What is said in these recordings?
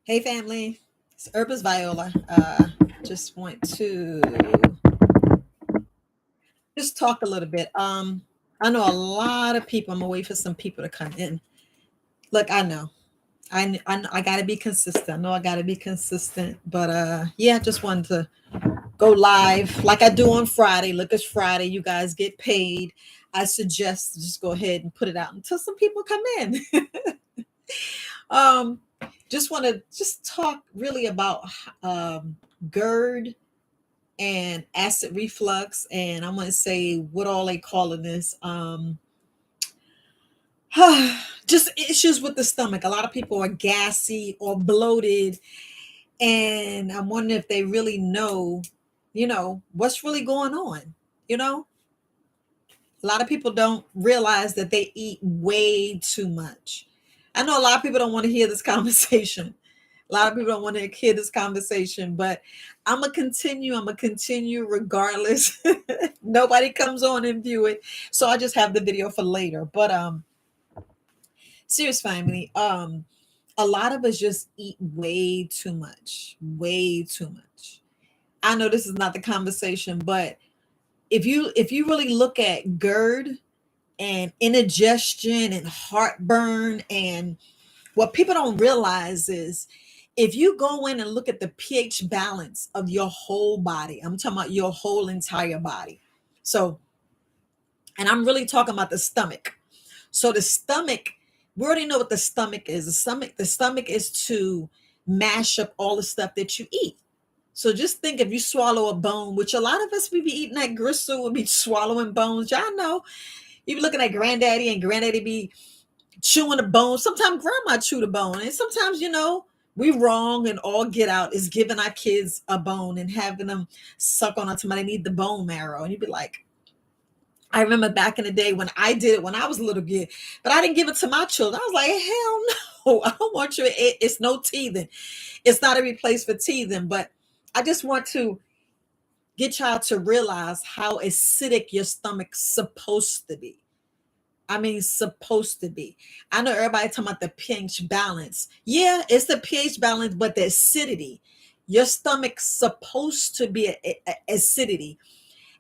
Hey family, it's Herbal Viola. Just want to just talk a little bit. I know a lot of people. I'm gonna wait for some people to come in. Look, I know, I gotta be consistent. I know I gotta be consistent, but yeah, just wanted to go live like I do on Friday. Look, it's Friday. You guys get paid. I suggest just go ahead and put it out until some people come in. um, just want to just talk really about GERD and acid reflux, and I'm going to say what all they calling this. Just issues with the stomach. A lot of people are gassy or bloated, and I'm wondering if they really know, what's really going on. You know, a lot of people don't realize that they eat way too much. I know a lot of people don't want to hear this conversation. A lot of people don't want to hear this conversation, but I'm gonna continue. I'm gonna continue regardless. Nobody comes on and view it, so I just have the video for later. But serious family, a lot of us just eat way too much, way too much. I know this is not the conversation, but if you really look at GERD and indigestion and heartburn, and what people don't realize is if you go in and look at the pH balance of your whole body, I'm talking about your whole entire body. So, and I'm really talking about the stomach. So the stomach, we already know what the stomach is. The stomach is to mash up all the stuff that you eat. So just think, if you swallow a bone, which a lot of us, we be eating that gristle, we be swallowing bones. Y'all know, you be looking at granddaddy, and granddaddy be chewing a bone. Sometimes grandma chewed a bone, and sometimes, we wrong and all get out is giving our kids a bone and having them suck on it. Somebody need the bone marrow, and you'd be like, I remember back in the day when I did it when I was a little kid, but I didn't give it to my children. I was like, hell no, I don't want you. It's no teething. It's not a replace for teething, but I just want to get y'all to realize how acidic your stomach's supposed to be. I mean, supposed to be. I know everybody talking about the pH balance. Yeah, it's the pH balance, but the acidity. Your stomach's supposed to be acidity.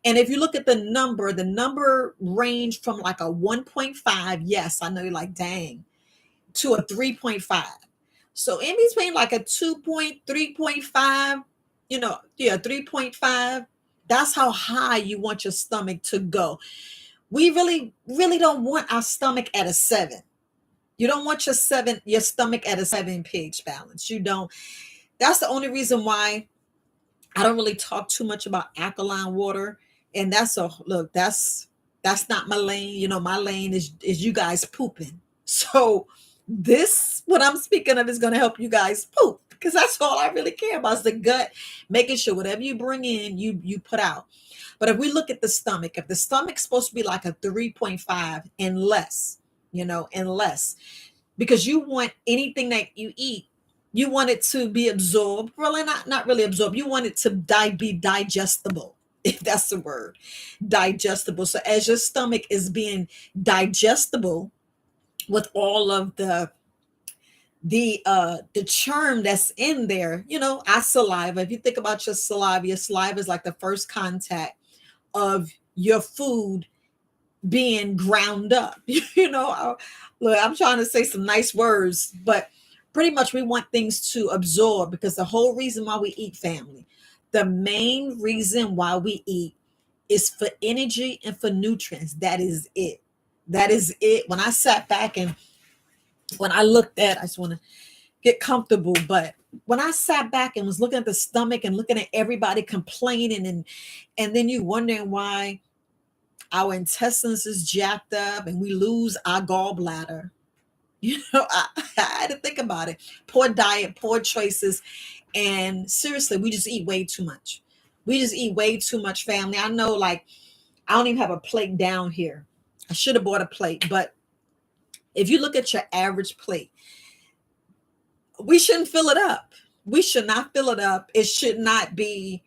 And if you look at the number range from like a 1.5, yes, I know you're like, dang, to a 3.5. So in between like a 2.3.5, yeah, 3.5, that's how high you want your stomach to go. We really, really don't want our stomach at a 7. You don't want your stomach at a 7 pH balance. You don't. That's the only reason why I don't really talk too much about alkaline water. And that's not my lane. My lane is you guys pooping. So this, what I'm speaking of, is going to help you guys poop, because that's all I really care about, is the gut, making sure whatever you bring in, you put out. But if we look at the stomach, if the stomach's supposed to be like a 3.5 and less, and less, because you want anything that you eat, you want it to be absorbed. Really, not really absorbed. You want it to be digestible, if that's the word, digestible. So as your stomach is being digestible with all of the churn that's in there, our saliva. If you think about your saliva is like the first contact of your food being ground up. Look, I'm trying to say some nice words, but pretty much we want things to absorb, because the whole reason why we eat, family, the main reason why we eat is for energy and for nutrients. That is it. That is it. When I sat back and when I looked at, I just want to get comfortable, but when I sat back and was looking at the stomach and looking at everybody complaining, and then you wondering why our intestines is jacked up and we lose our gallbladder. I had to think about it. Poor diet, poor choices, and seriously, we just eat way too much. We just eat way too much, family. I know, like, I don't even have a plate down here. I should have bought a plate, but if you look at your average plate, we shouldn't fill it up. We should not fill it up. It should not be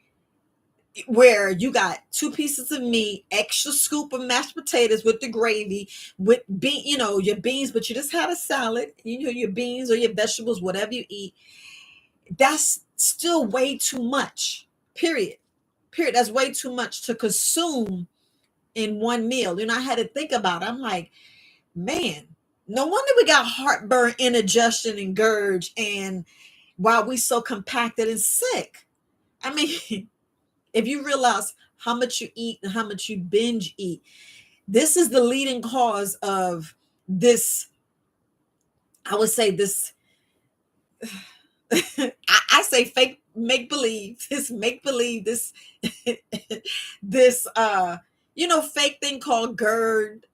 where you got 2 pieces of meat, extra scoop of mashed potatoes with the gravy, with your beans, but you just had a salad, your beans or your vegetables, whatever you eat, That's still way too much. Period. Period. That's way too much to consume in one meal. I had to think about it. I'm like, man, no wonder we got heartburn, indigestion, and GERD, and why we so compacted and sick. I mean, if you realize how much you eat and how much you binge eat, this is the leading cause of this. I would say this. I say fake make believe. This make believe. This this fake thing called GERD.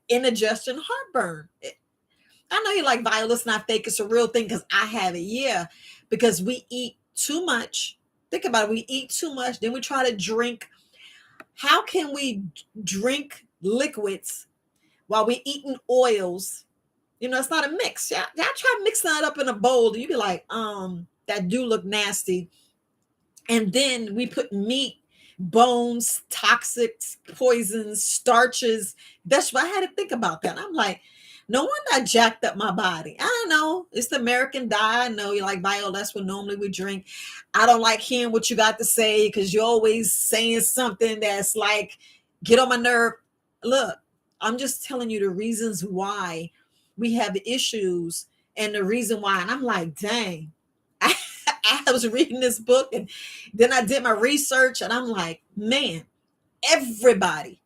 Indigestion, heartburn. I know you like Violet's not fake. It's a real thing because I have it. Yeah, because we eat too much. Think about it. We eat too much. Then we try to drink. How can we drink liquids while we eating oils? It's not a mix. Y'all try mixing that up in a bowl. You be like, that do look nasty. And then we put meat, bones, toxics, poisons, starches. That's what I had to think about that. I'm like, no wonder I jacked up my body. I don't know. It's the American diet. I know you like bio. That's what normally we drink. I don't like hearing what you got to say because you're always saying something that's like, get on my nerve. Look, I'm just telling you the reasons why we have issues and the reason why. And I'm like, dang. I was reading this book and then I did my research and I'm like, man, everybody,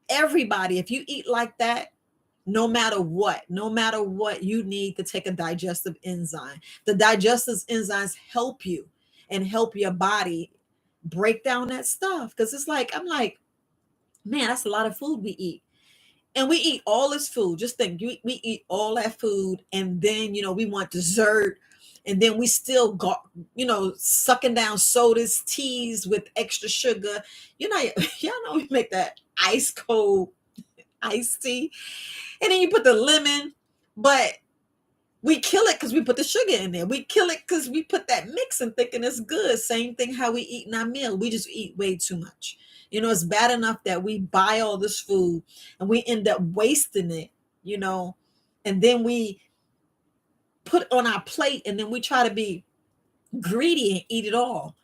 if you eat like that, no matter what, you need to take a digestive enzyme. The digestive enzymes help you and help your body break down that stuff. Because it's like, I'm like, man, that's a lot of food we eat. And we eat all this food. Just think, we eat all that food, and then we want dessert, and then we still got sucking down sodas, teas with extra sugar. Y'all know we make that ice cold iced tea, and then you put the lemon, but we kill it because we put the sugar in there. We kill it because we put that mix and thinking it's good. Same thing how we eat in our meal. We just eat way too much. It's bad enough that we buy all this food and we end up wasting it, and then we put it on our plate and then we try to be greedy and eat it all.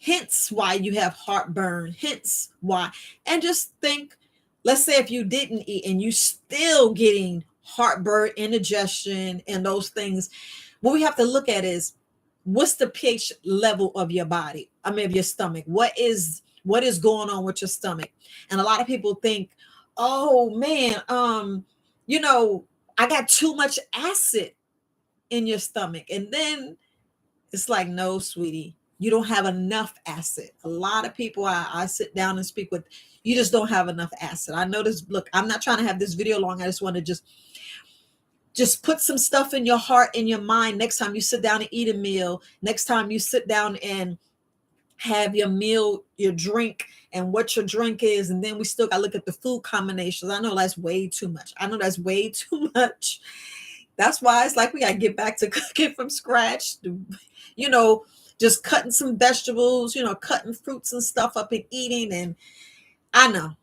Hence why you have heartburn. Hence why. And just think, let's say if you didn't eat and you still getting heartburn, indigestion, and those things, what we have to look at is what's the pH level of your body? I mean, of your stomach. What is going on with your stomach? And a lot of people think, oh man, I got too much acid in your stomach. And then it's like, no, sweetie, you don't have enough acid. A lot of people I sit down and speak with, you just don't have enough acid. I notice, look, I'm not trying to have this video long. I just want to just put some stuff in your heart, in your mind. Next time you sit down and eat a meal, next time you sit down and have your meal, your drink, and what your drink is. And then we still got to look at the food combinations. I know that's way too much. That's why it's like we got to get back to cooking from scratch, just cutting some vegetables, cutting fruits and stuff up and eating. And I know,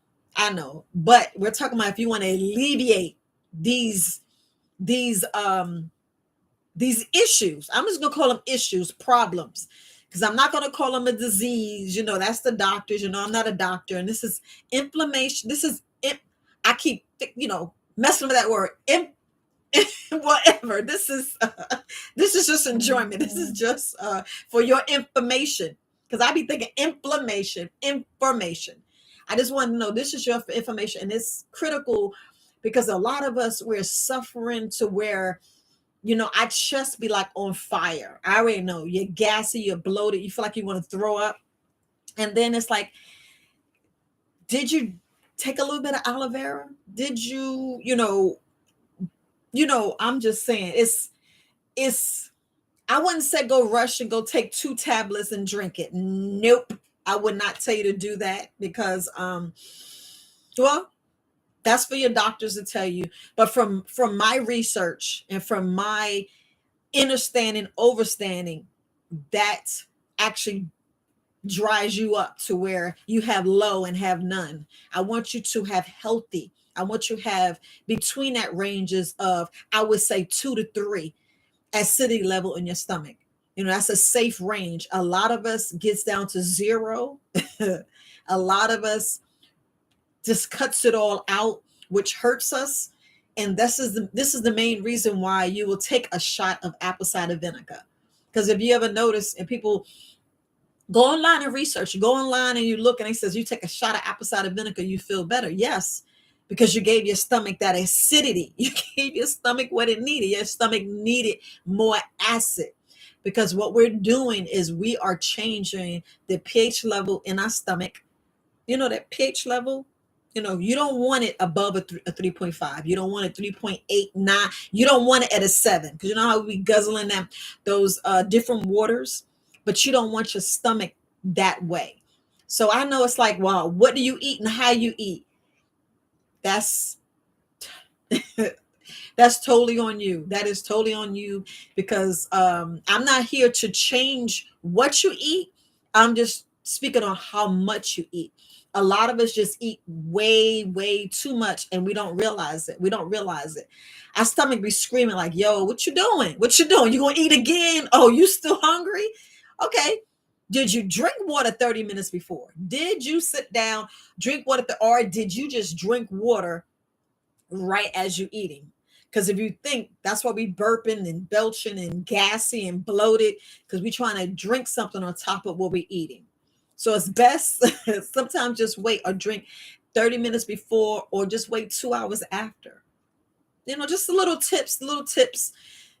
but we're talking about if you want to alleviate these issues. I'm just gonna call them issues, problems, because I'm not gonna call them a disease. That's the doctors. I'm not a doctor, and this is inflammation. I keep messing with that word. Whatever. This is just enjoyment. This is just for your information, because I be thinking information. I just want to know this is your information, and it's critical because a lot of us, we're suffering to where our chest be like on fire. I already know you're gassy, you're bloated, you feel like you want to throw up. And then it's like, did you take a little bit of aloe vera? Did you, I'm just saying it's I wouldn't say go rush and go take 2 tablets and drink it. Nope. I would not tell you to do that because well, that's for your doctors to tell you. But from my research and from my understanding, overstanding, that actually dries you up to where you have low and have none. I want you to have healthy. I want you to have between that ranges of, I would say 2 to 3 acidity level in your stomach. That's a safe range. A lot of us gets down to zero. A lot of us just cuts it all out, which hurts us. And this is the main reason why you will take a shot of apple cider vinegar. Because if you ever notice, and people go online and research, you go online and you look, and it says you take a shot of apple cider vinegar, you feel better. Yes, because you gave your stomach that acidity. You gave your stomach what it needed. Your stomach needed more acid. Because what we're doing is we are changing the pH level in our stomach. That pH level, you don't want it above a 3.5. You don't want it 3.89. You don't want it at a 7, because you know how we guzzling those different waters, but you don't want your stomach that way. So I know it's like, well, what do you eat and how you eat? That's that's totally on you. That is totally on you, because I'm not here to change what you eat. I'm just speaking on how much you eat. A lot of us just eat way, way too much, and we don't realize it. We don't realize it. Our stomach be screaming like, yo, what you doing? What you doing? You gonna eat again? Oh, you still hungry? Okay. Did you drink water 30 minutes before? Did you sit down, drink water, or did you just drink water right as you're eating? Because if you think, that's why we burping and belching and gassy and bloated, because we're trying to drink something on top of what we're eating. So it's best sometimes just wait or drink 30 minutes before, or just wait 2 hours after. Just little tips.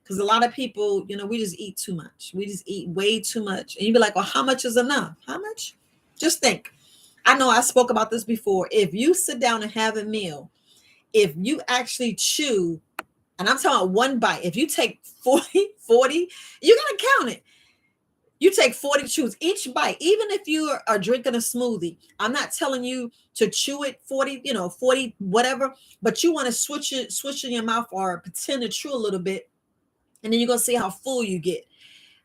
Because a lot of people, we just eat too much. We just eat way too much. And you'd be like, well, how much is enough? How much? Just think. I know I spoke about this before. If you sit down and have a meal, if you actually chew, and I'm talking about one bite, if you take 40, you're going to count it. You take 40 chews each bite. Even if you are drinking a smoothie, I'm not telling you to chew it 40, whatever, but you want to switch in your mouth, or pretend to chew a little bit, and then you're going to see how full you get.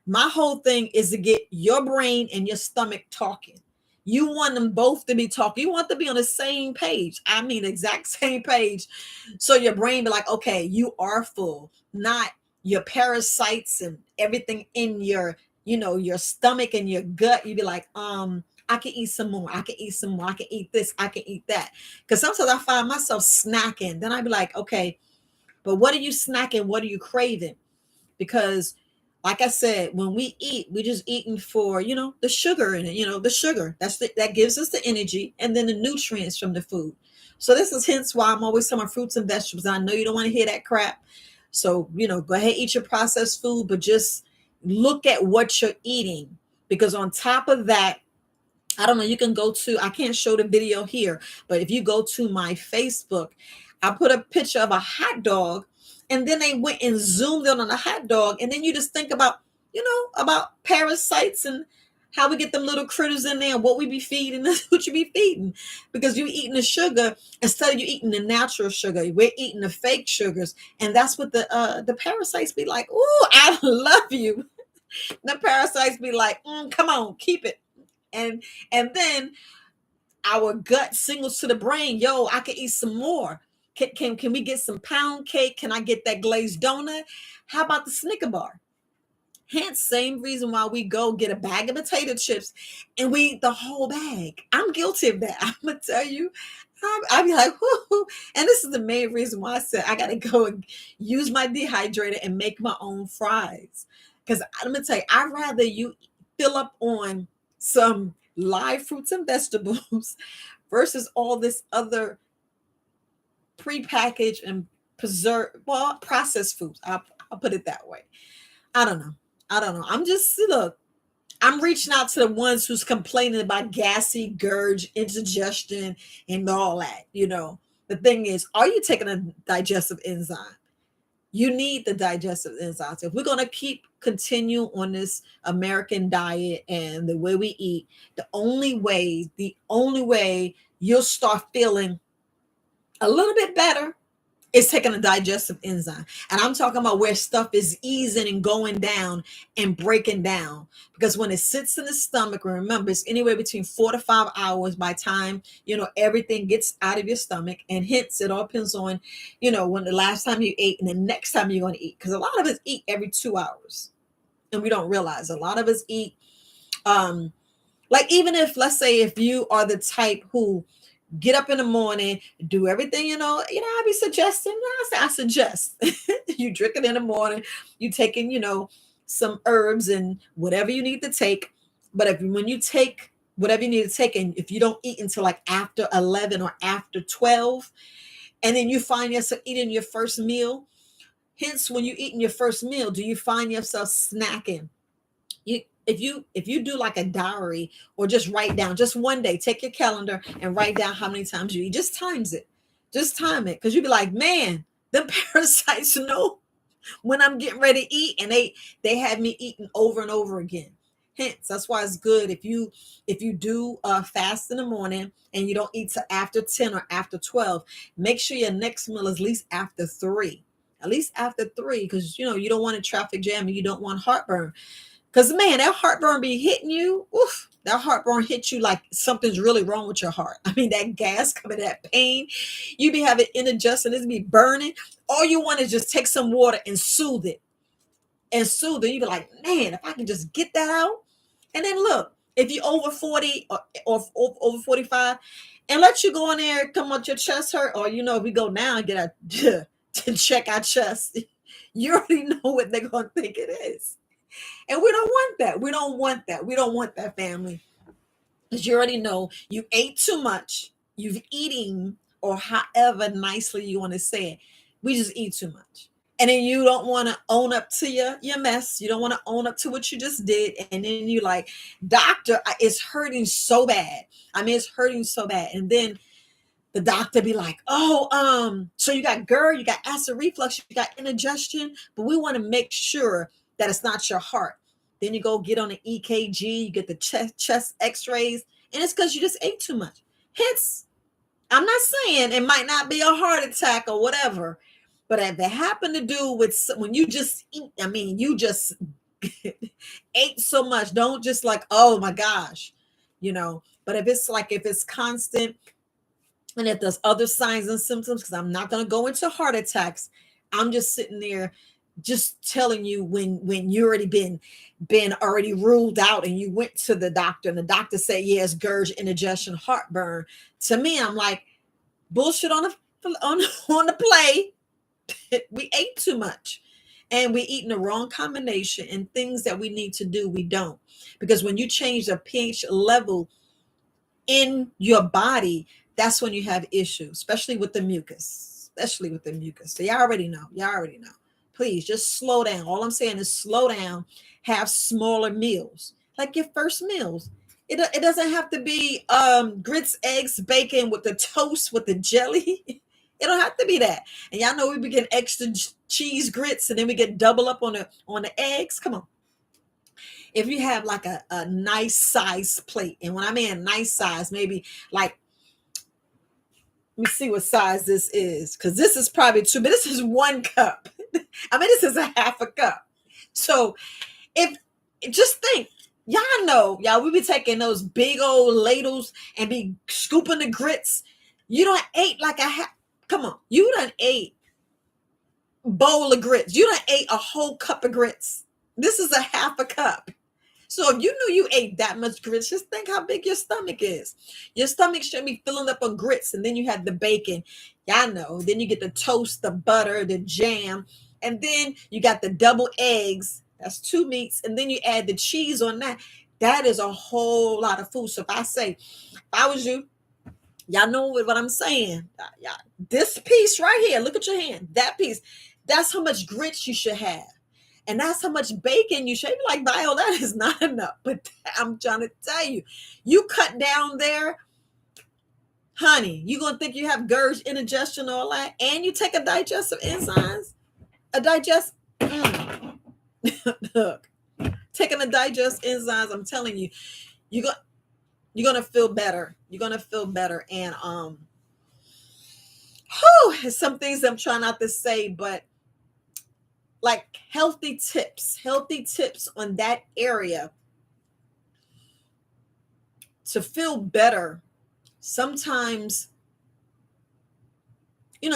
My whole thing is to get your brain and your stomach talking. You want them both to be talking. You want them to be on the same page. I mean, exact same page. So your brain be like, okay, you are full, not your parasites and everything in your stomach and your gut. You be like, I can eat some more. I can eat some more. I can eat this. I can eat that. Because sometimes I find myself snacking. Then I be like, okay, but what are you snacking? What are you craving? Because like I said, when we eat, we just eating for, the sugar in it, the sugar. That gives us the energy, and then the nutrients from the food. So this is hence why I'm always talking about fruits and vegetables. I know you don't want to hear that crap. So, go ahead, eat your processed food, but just look at what you're eating. Because on top of that, I don't know, you can go to, I can't show the video here, but if you go to my Facebook, I put a picture of a hot dog, and then they went and zoomed in on a hot dog. And then you just think about, about parasites and how we get them little critters in there, and what we be feeding, what you be feeding. Because you're eating the sugar instead of you eating the natural sugar. We're eating the fake sugars. And that's what the parasites be like, ooh, I love you. The parasites be like, come on, keep it. And then our gut signals to the brain, yo, I can eat some more. Can we get some pound cake? Can I get that glazed donut? How about the Snicker bar? Hence, same reason why we go get a bag of potato chips and we eat the whole bag. I'm guilty of that. I'm gonna tell you. I'll be like, whoo. And this is the main reason why I said I gotta go and use my dehydrator and make my own fries. Because I'm gonna tell you, I'd rather you fill up on some live fruits and vegetables versus all this other prepackaged and processed foods. I'll put it that way. I don't know. I'm reaching out to the ones who's complaining about gassy, GERD, indigestion, and all that. The thing is, are you taking a digestive enzyme? You need the digestive enzymes. If we're going to continue on this American diet and the way we eat, the only way you'll start feeling a little bit better is taking a digestive enzyme. And I'm talking about where stuff is easing and going down and breaking down. Because when it sits in the stomach, remember, it's anywhere between 4 to 5 hours by time, everything gets out of your stomach. And hence, it all depends on, when the last time you ate and the next time you're going to eat. Because a lot of us eat every 2 hours. and we don't realize. A lot of us eat, um, like, even if, let's say, if you are the type who get up in the morning, do everything, I be suggesting, I suggest you drink it in the morning, you taking, some herbs and whatever you need to take. But if when you take whatever you need to take, and if you don't eat until like after 11 or after 12, and then you find yourself eating your first meal, hence when you eating your first meal, do you find yourself snacking? If you do like a diary, or just write down, just one day, take your calendar and write down how many times you eat, just times it, just time it, because you'd be like, man, the parasites know when I'm getting ready to eat, and they have me eating over and over again. Hence, that's why it's good if you do fast in the morning and you don't eat till after 10 or after 12. Make sure your next meal is at least after 3, at least after 3, because you don't want a traffic jam, and you don't want heartburn. Because, man, that heartburn be hitting you. Oof, that heartburn hits you like something's really wrong with your heart. I mean, that gas coming, that pain. You be having indigestion, it's be burning. All you want is just take some water and soothe it. And soothe it. You be like, man, if I can just get that out. And then look, if you're over 40 or over 45, and let you go in there, come on, your chest hurt, or if we go now and get a to check our chest, you already know what they're gonna think it is. And we don't want that. We don't want that. We don't want that, family. Because you already know you ate too much. You've eating, or however nicely you want to say it. We just eat too much. And then you don't want to own up to your mess. You don't want to own up to what you just did. And then you like, doctor, it's hurting so bad. I mean, it's hurting so bad. And then the doctor be like, oh, so you got GERD, you got acid reflux, you got indigestion, but we want to make sure that it's not your heart. Then you go get on an EKG, you get the chest x-rays, and it's because you just ate too much. Hence, I'm not saying it might not be a heart attack or whatever, but if it happened to do with when you just eat, I mean, you just ate so much, don't just like, oh my gosh, but if it's constant, and if there's other signs and symptoms, because I'm not going to go into heart attacks, I'm just sitting there just telling you when you already been already ruled out, and you went to the doctor and the doctor said, yes, GERD, indigestion, heartburn. To me, I'm like, bullshit on the play. We ate too much, and we eating the wrong combination, and things that we need to do, we don't. Because when you change the pH level in your body, that's when you have issues, especially with the mucus, So y'all already know. Please just slow down. All I'm saying is slow down, have smaller meals, like your first meals. It doesn't have to be grits, eggs, bacon with the toast with the jelly. It don't have to be that. And y'all know we be getting extra cheese grits, and then we get double up on the eggs. Come on. If you have like a nice size plate, and when I mean nice size, maybe like, let me see what size this is, because this is probably 2, but this is 1 cup. I mean, this is a half a cup. So if just think, y'all, we be taking those big old ladles and be scooping the grits. You don't ate like a half. Come on, you done ate bowl of grits. You done ate a whole cup of grits. This is a half a cup. So if you knew you ate that much grits, just think how big your stomach is. Your stomach should be filling up on grits, and then you have the bacon. Y'all know. Then you get the toast, the butter, the jam, and then you got the double eggs. That's 2 meats, and then you add the cheese on that. That is a whole lot of food. So if I was you, y'all know what I'm saying. This piece right here, look at your hand. That piece, that's how much grits you should have. And that's how much bacon you should be like, Bio, that is not enough. But I'm trying to tell you, you cut down there, honey, you're going to think you have GERD, indigestion, all that. And you take a digestive enzymes, look, taking a digest enzymes, I'm telling you, you're going to feel better. You're going to feel better. And, some things I'm trying not to say, but like healthy tips on that area to feel better. Sometimes,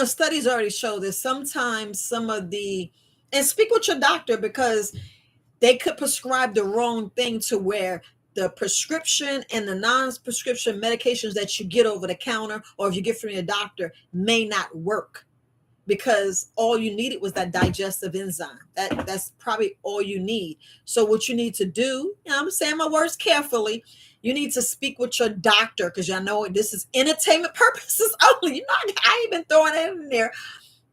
studies already show this. Sometimes and speak with your doctor, because They could prescribe the wrong thing to where the prescription and the non-prescription medications that you get over the counter or if you get from your doctor may not work because all you needed was that digestive enzyme. That's probably all you need. So what you need to do, I'm saying my words carefully, you need to speak with your doctor because y'all know this is entertainment purposes only. I ain't been throwing it in there,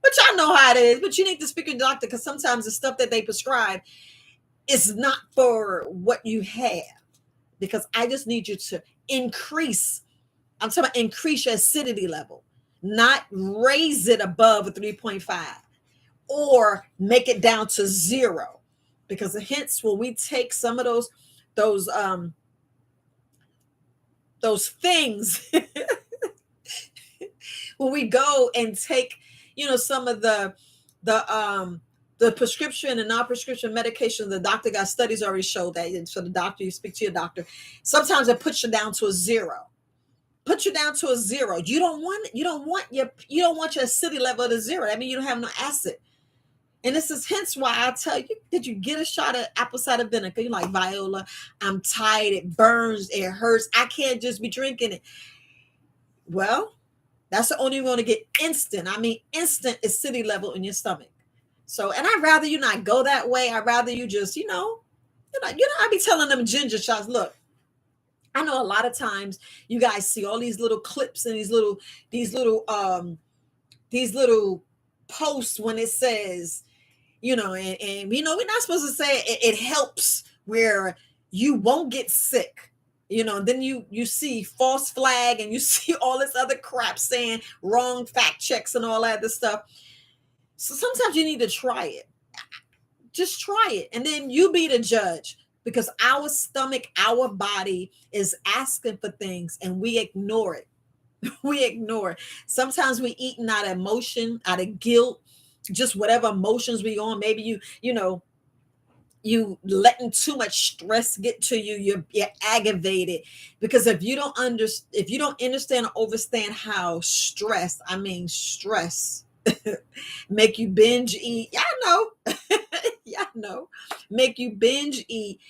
but y'all know how it is. But you need to speak with your doctor because sometimes the stuff that they prescribe is not for what you have. Because I just need you to increase. I'm talking about increase your acidity level, not raise it above a 3.5 or make it down to 0. Because hence when we take some of those things, when we go and take, some of the prescription and non-prescription medication, the doctor got studies already showed that. And so the doctor, you speak to your doctor, sometimes it puts you down to a 0. Put you down to a 0. You don't want your acidity level to 0. I mean, you don't have no acid. And this is hence why I tell you, did you get a shot of apple cider vinegar? You're like, Viola, I'm tired. It burns. It hurts. I can't just be drinking it. Well, that's the only way to get instant. I mean, instant acidity level in your stomach. So, and I'd rather you not go that way. I'd rather you just, I be telling them ginger shots. Look, I know a lot of times you guys see all these little clips and these little posts when it says, and we're not supposed to say it helps where you won't get sick. Then you see false flag and you see all this other crap saying wrong fact checks and all that other stuff. So sometimes you need to try it. Just try it. And then you be the judge because our stomach, our body is asking for things and we ignore it. We ignore it. Sometimes we eat out of emotion, out of guilt, just whatever emotions we on. Maybe you letting too much stress get to you. You're aggravated because if you don't understand or understand how stress make you binge eat. Y'all know, make you binge eat,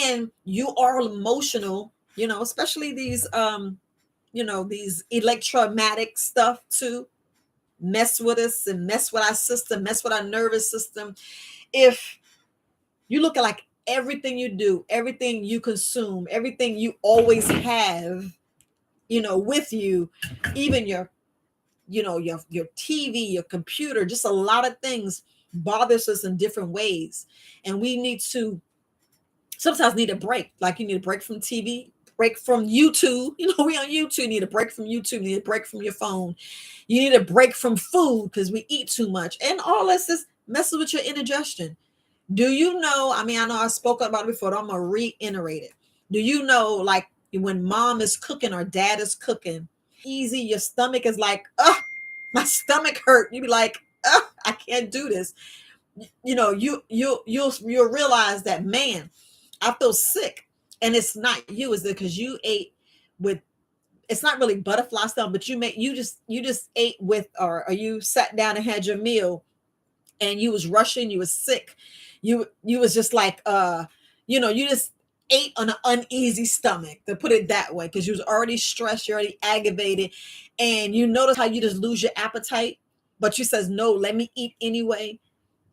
and you are emotional. Especially these these electromagnetic stuff too. Mess with us and mess with our system, mess with our nervous system. If you look at like everything you do, everything you consume, everything you always have, with you, even your TV, your computer, just a lot of things bothers us in different ways. And we need to sometimes need a break. Like you need a break from TV, break from YouTube. We on YouTube, you need a break from YouTube, you need a break from your phone. You need a break from food because we eat too much. And all this is messes with your indigestion. Do you know? I mean, I know I spoke about it before, but I'm gonna reiterate it. Do you know, like when mom is cooking or dad is cooking, easy, your stomach is like, my stomach hurt. You be like, I can't do this. You'll realize that, man, I feel sick, and it's not you. It's because you ate with. It's not really butterfly stuff, but you just ate with, or you sat down and had your meal, and you was rushing. You was sick. You was just like you just ate on an uneasy stomach, to put it that way, because you was already stressed, you're already aggravated, and you notice how you just lose your appetite, but you says, no, let me eat anyway.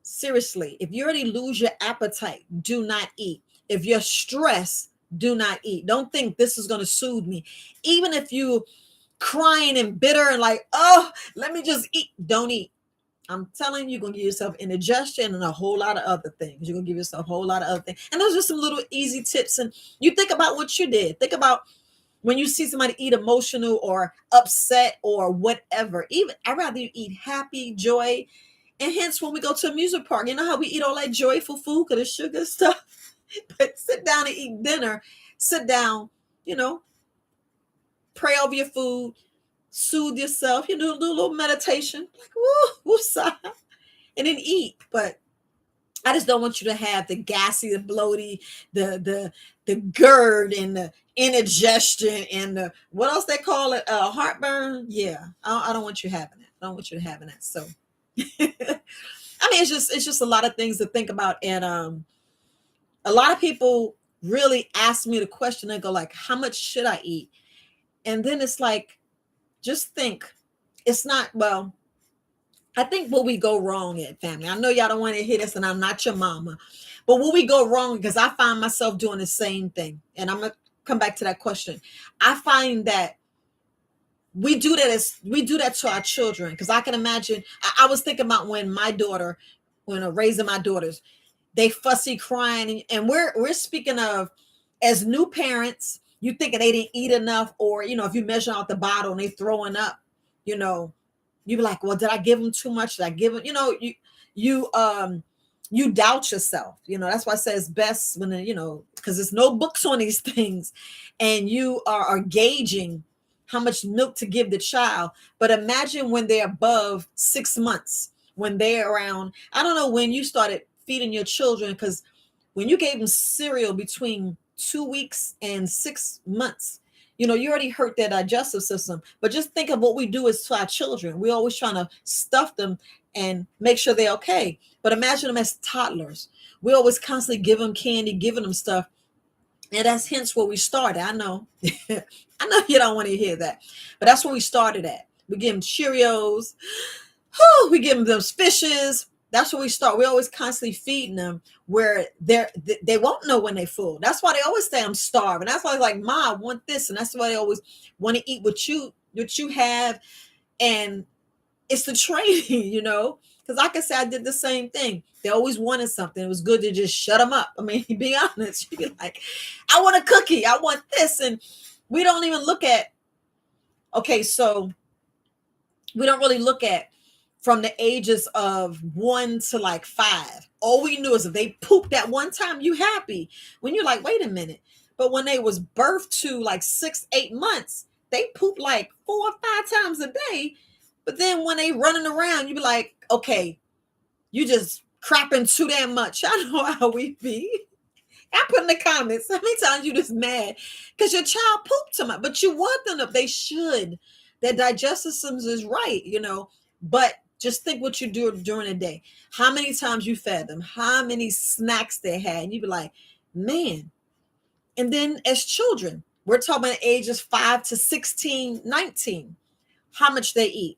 Seriously, if you already lose your appetite, do not eat. If you're stressed, do not eat. Don't think this is going to soothe me. Even if you crying and bitter and like, let me just eat, don't eat. I'm telling you, you're going to give yourself indigestion and a whole lot of other things. You're going to give yourself a whole lot of other things. And those are some little easy tips. And you think about what you did. Think about when you see somebody eat emotional or upset or whatever. Even I'd rather you eat happy, joy. And hence, when we go to a amusement park, you know how we eat all that joyful food because it's sugar stuff. But sit down and eat dinner. Sit down, pray over your food, soothe yourself, do a little meditation, like woo, sigh, and then eat. But I just don't want you to have the gassy, the bloaty, the GERD and the indigestion and the, what else they call it, heartburn. Yeah, I don't want you having it. I don't want you having that. So, I mean, it's just a lot of things to think about. And A lot of people really ask me the question and go like, how much should I eat? And then it's like, just think, it's not, well, I think what we go wrong at, family. I know y'all don't want to hear this, and I'm not your mama, but what we go wrong, because I find myself doing the same thing. And I'm gonna come back to that question. I find that we do that to our children, because I can imagine. I was thinking about when raising my daughters, they fussy crying, and we're speaking of, as new parents, you thinking they didn't eat enough, or if you measure out the bottle and they throwing up, you know you be like, well, did I give them too much? Did I give them, you you doubt yourself. That's why I say it's best when because there's no books on these things, and you are gauging how much milk to give the child. But imagine when they're above 6 months, when they're around, I don't know when you started feeding your children, because when you gave them cereal between 2 weeks and 6 months, you already hurt their digestive system. But just think of what we do is to our children. We're always trying to stuff them and make sure they're okay. But imagine them as toddlers. We always constantly give them candy, giving them stuff. And that's hence where we started. I know. I know you don't want to hear that. But that's where we started at. We give them Cheerios. We give them those fishes. That's where we start. We always constantly feeding them where they won't know when they're full. That's why they always say, I'm starving. That's why they're like, Ma, I want this. And that's why they always want to eat what you have. And it's the training, because like I said, I did the same thing. They always wanted something. It was good to just shut them up. I mean, be honest. You'd be like, I want a cookie. I want this. And we don't even look at, okay, so we don't really look at from the ages of 1 to like 5. All we knew is if they pooped at one time, you happy. When you're like, wait a minute. But when they was birthed to like 6, 8 months, they poop like 4 or 5 times a day. But then when they running around, you be like, okay, you just crapping too damn much. I know how we be. I put in the comments, how many times you just mad because your child pooped too much, but you want them to, they should. Their digestive system is right, but just think what you do during the day. How many times you fed them, how many snacks they had. And you be like, man. And then as children, we're talking about ages 5 to 16, 19, how much they eat.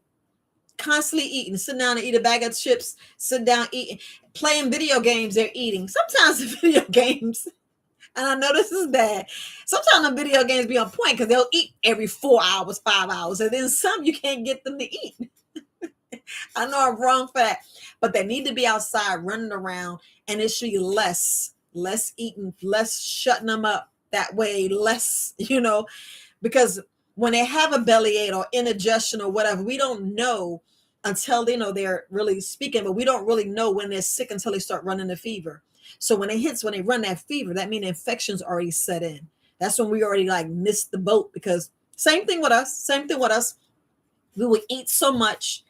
Constantly eating, sit down and eat a bag of chips, sit down eating, playing video games, they're eating. Sometimes the video games, and I know this is bad, sometimes the video games be on point because they'll eat every 4 hours, 5 hours, and then some you can't get them to eat. I know I'm wrong for that, but they need to be outside running around, and it should be less eating, less shutting them up that way, less, because when they have a bellyache or indigestion or whatever, we don't know until they're really speaking, but we don't really know when they're sick until they start running the fever. So when they run that fever, that means infection's already set in. That's when we already like missed the boat, because same thing with us. We would eat so much,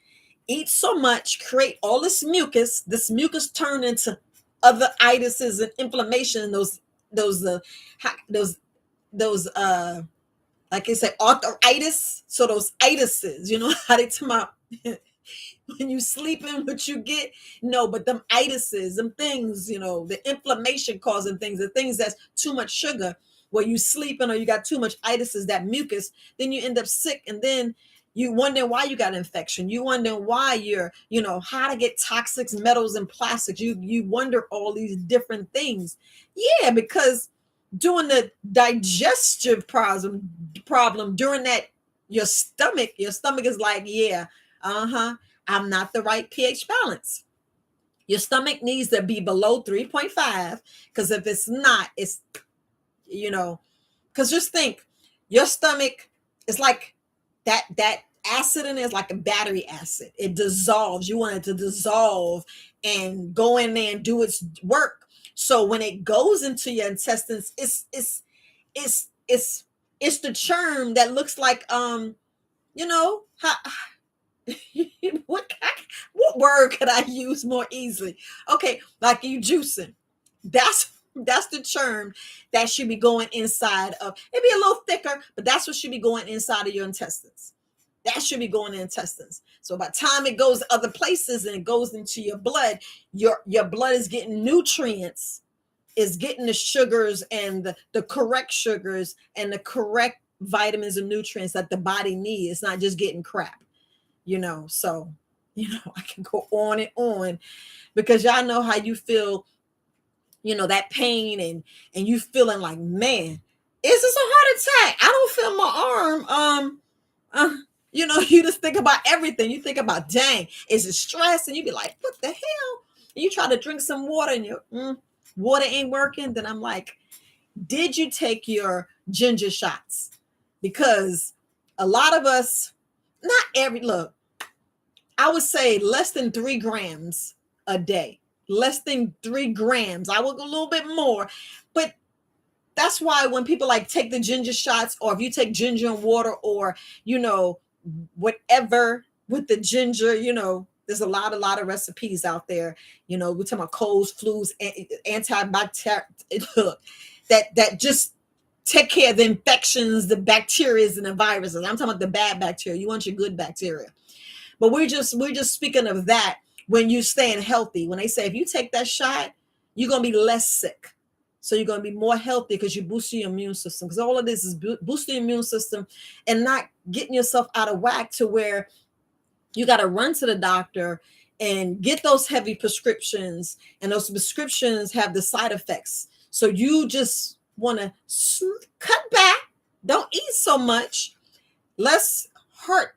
create all this mucus turn into other itises and inflammation, those like I say, arthritis. So those itises, how they come out when you sleeping, what you get. No, but them itises, them things, the inflammation causing things, the things that's too much sugar, where you sleeping or you got too much itises, that mucus, then you end up sick. And then you wonder why you got an infection. You wonder why you're, how to get toxic metals and plastics. You wonder all these different things. Yeah, because doing the digestive problem during that, your stomach is like, yeah, I'm not the right pH balance. Your stomach needs to be below 3.5, because if it's not, it's, because just think, your stomach is like that acid in it is like a battery acid. It dissolves. You want it to dissolve and go in there and do its work. So when it goes into your intestines, it's the germ that looks like how, what word could I use more easily? Okay, like you juicing. That's the germ that should be going inside of. It'd be a little thicker, but that's what should be going inside of your intestines. That should be going in intestines. So by the time it goes other places and it goes into your blood is getting nutrients is getting the sugars and the correct sugars and the correct vitamins and nutrients that the body needs. It's not just getting crap, So, I can go on and on, because y'all know how you feel, that pain, and you feeling like, man, is this a heart attack? I don't feel my arm. You just think about everything. You think about, dang, is it stress? And you be like, what the hell? And you try to drink some water and your water ain't working. Then I'm like, did you take your ginger shots? Because a lot of us, look, I would say less than 3 grams a day. Less than 3 grams. I would go a little bit more. But that's why when people like take the ginger shots, or if you take ginger and water, or, whatever with the ginger, there's a lot of recipes out there. We're talking about colds, flus, antibacterial, that just take care of the infections, the bacteria and the viruses. I'm talking about the bad bacteria. You want your good bacteria. But we're just speaking of that when you're staying healthy. When they say if you take that shot, you're going to be less sick. So you're going to be more healthy because you boost your immune system. Because all of this is boosting your immune system and not getting yourself out of whack to where you got to run to the doctor and get those heavy prescriptions. And those prescriptions have the side effects. So you just want to cut back. Don't eat so much. Let's hurt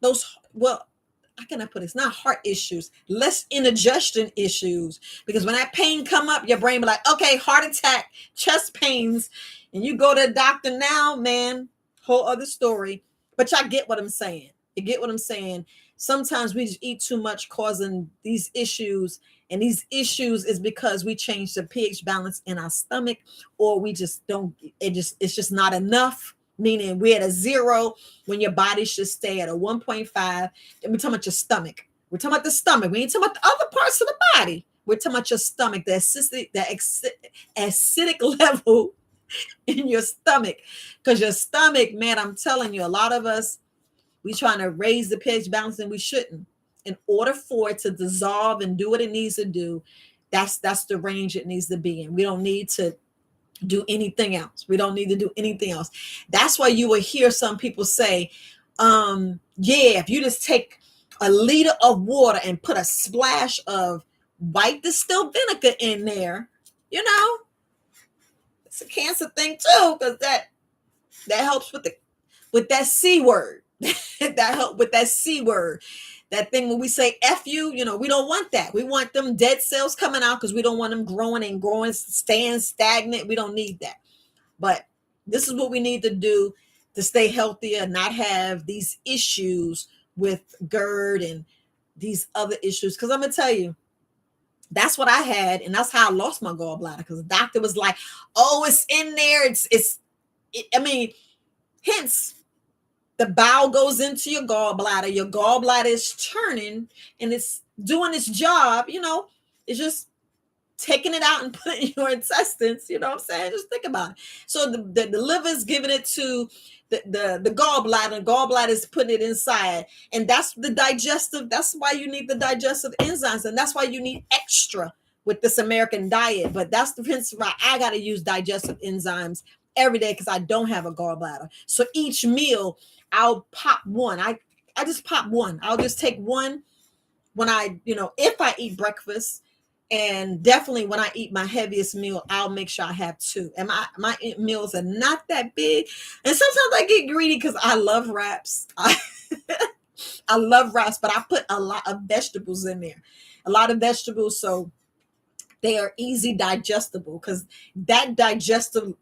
those, how can I put it? It's not heart issues, less indigestion issues. Because when that pain come up, your brain be like, okay, heart attack, chest pains, and you go to the doctor now, man, whole other story. But y'all get what I'm saying. You get what I'm saying? Sometimes we just eat too much, causing these issues. And these issues is because we changed the pH balance in our stomach, or we just don't, it's just not enough. Meaning we're at a 0 when your body should stay at a 1.5. And we're talking about your stomach. We're talking about the stomach. We ain't talking about the other parts of the body. We're talking about your stomach, the acidic level in your stomach. Because your stomach, man, I'm telling you, a lot of us, we trying to raise the pH balance and we shouldn't. In order for it to dissolve and do what it needs to do, that's the range it needs to be in. We don't need to do anything else. We don't need to do anything else. That's why you will hear some people say, if you just take a liter of water and put a splash of white distilled vinegar in there, it's a cancer thing too, because that helps with that C word. That help with that C word. That thing when we say F you, we don't want that. We want them dead cells coming out because we don't want them growing, staying stagnant. We don't need that. But this is what we need to do to stay healthier and not have these issues with GERD and these other issues. Because I'm going to tell you, that's what I had. And that's how I lost my gallbladder. Because the doctor was like, oh, it's in there. Hence, the bowel goes into your gallbladder. Your gallbladder is turning and it's doing its job. It's just taking it out and putting it in your intestines. You know what I'm saying? Just think about it. So the liver is giving it to the gallbladder. And gallbladder is putting it inside. And that's the digestive. That's why you need the digestive enzymes. And that's why you need extra with this American diet. But that's the reason why I got to use digestive enzymes every day, because I don't have a gallbladder. So each meal, I'll pop one. I just pop one. I'll just take one when if I eat breakfast, and definitely when I eat my heaviest meal, I'll make sure I have 2. And my meals are not that big. And sometimes I get greedy because I love wraps. I love wraps, but I put a lot of vegetables in there. A lot of vegetables, so they are easy digestible, because that digestion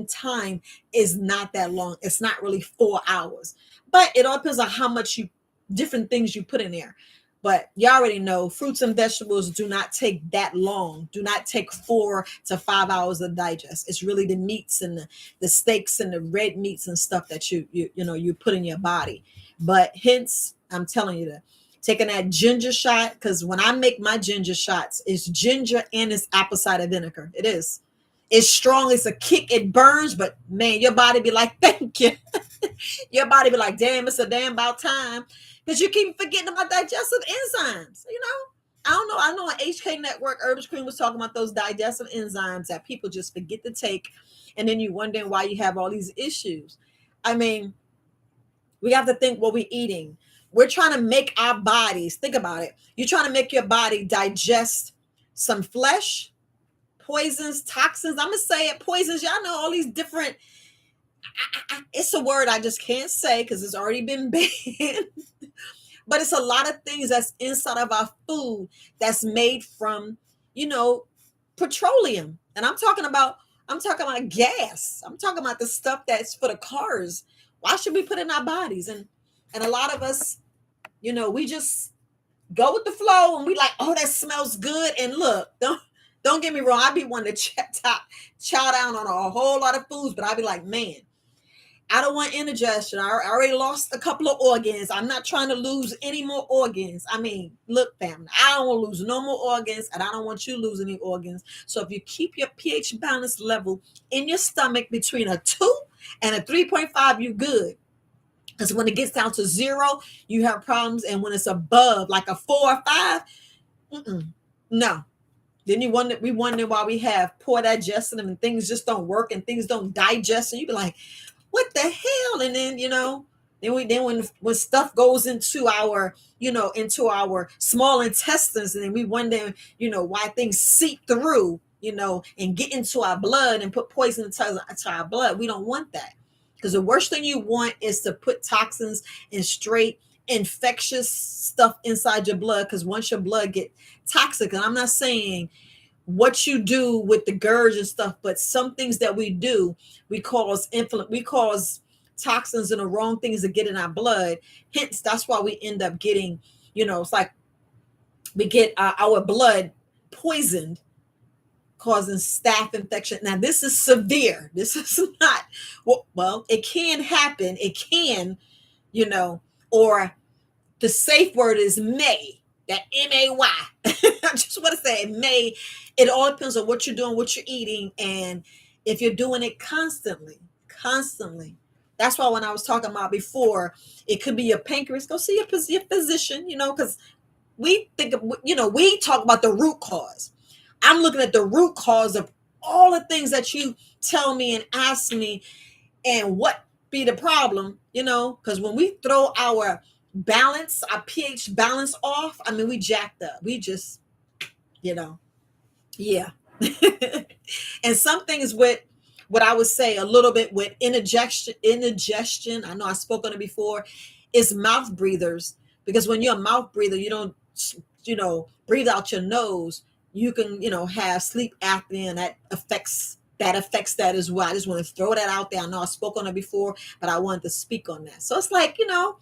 time is not that long. It's not really 4 hours, but it all depends on how much different things you put in there. But you already know fruits and vegetables do not take that long. Do not take 4 to 5 hours to digest. It's really the meats and the steaks and the red meats and stuff that you put in your body. But hence, I'm telling you that. Taking that ginger shot, because when I make my ginger shots, it's ginger and it's apple cider vinegar. It is. It's strong. It's a kick. It burns, but man, your body be like, thank you. Your body be like, damn, it's a damn about time. Because you keep forgetting about digestive enzymes, I don't know. I know on HK Network, Herbal Cream was talking about those digestive enzymes that people just forget to take. And then you wondering why you have all these issues. I mean, we have to think what we're eating. We're trying to make our bodies, think about it. You're trying to make your body digest some flesh, poisons, toxins. I'm going to say it, poisons. Y'all know all these different, it's a word I just can't say because it's already been banned. But it's a lot of things that's inside of our food that's made from, you know, petroleum. And I'm talking about gas. I'm talking about the stuff that's for the cars. Why should we put in our bodies? And a lot of us, you know, we just go with the flow and we like, oh, that smells good. And look, don't get me wrong. I be wanting to chow down on a whole lot of foods, but I be like, man, I don't want indigestion. I already lost a couple of organs. I'm not trying to lose any more organs. I mean, look, family, I don't want to lose no more organs, and I don't want you to lose any organs. So if you keep your pH balance level in your stomach between a 2 and a 3.5, you're good. Because when it gets down to 0, you have problems. And when it's above, like a 4 or 5, no. Then we wonder why we have poor digestion and things just don't work and things don't digest. And you be like, what the hell? And then, you know, when stuff goes into our, you know, into our small intestines, and then we wonder, you know, why things seep through, you know, and get into our blood and put poison into our blood. We don't want that, because the worst thing you want is to put toxins and straight infectious stuff inside your blood. Because once your blood get toxic, and I'm not saying what you do with the GERD and stuff, but some things that we do, we cause toxins and the wrong things that get in our blood. Hence, that's why we end up getting, you know, it's like we get our blood poisoned, causing staph infection. Now, this is severe. This is not, well, it can happen. It can, you know, or the safe word is may. That M-A-Y. I just want to say may. It all depends on what you're doing, what you're eating, and if you're doing it constantly. That's why when I was talking about before, it could be your pancreas. Go see your physician, you know, because we think of, you know, we talk about the root cause. I'm looking at the root cause of all the things that you tell me and ask me, and what be the problem, you know, because when we throw our pH balance off, I mean, we jacked up. We just, you know, yeah. And some things with what I would say a little bit with indigestion, I know I spoke on it before, is mouth breathers. Because when you're a mouth breather, you don't, you know, breathe out your nose. You can, you know, have sleep apnea, and that affects that as well. I just want to throw that out there. I know I spoke on it before, but I wanted to speak on that. So it's like, you know,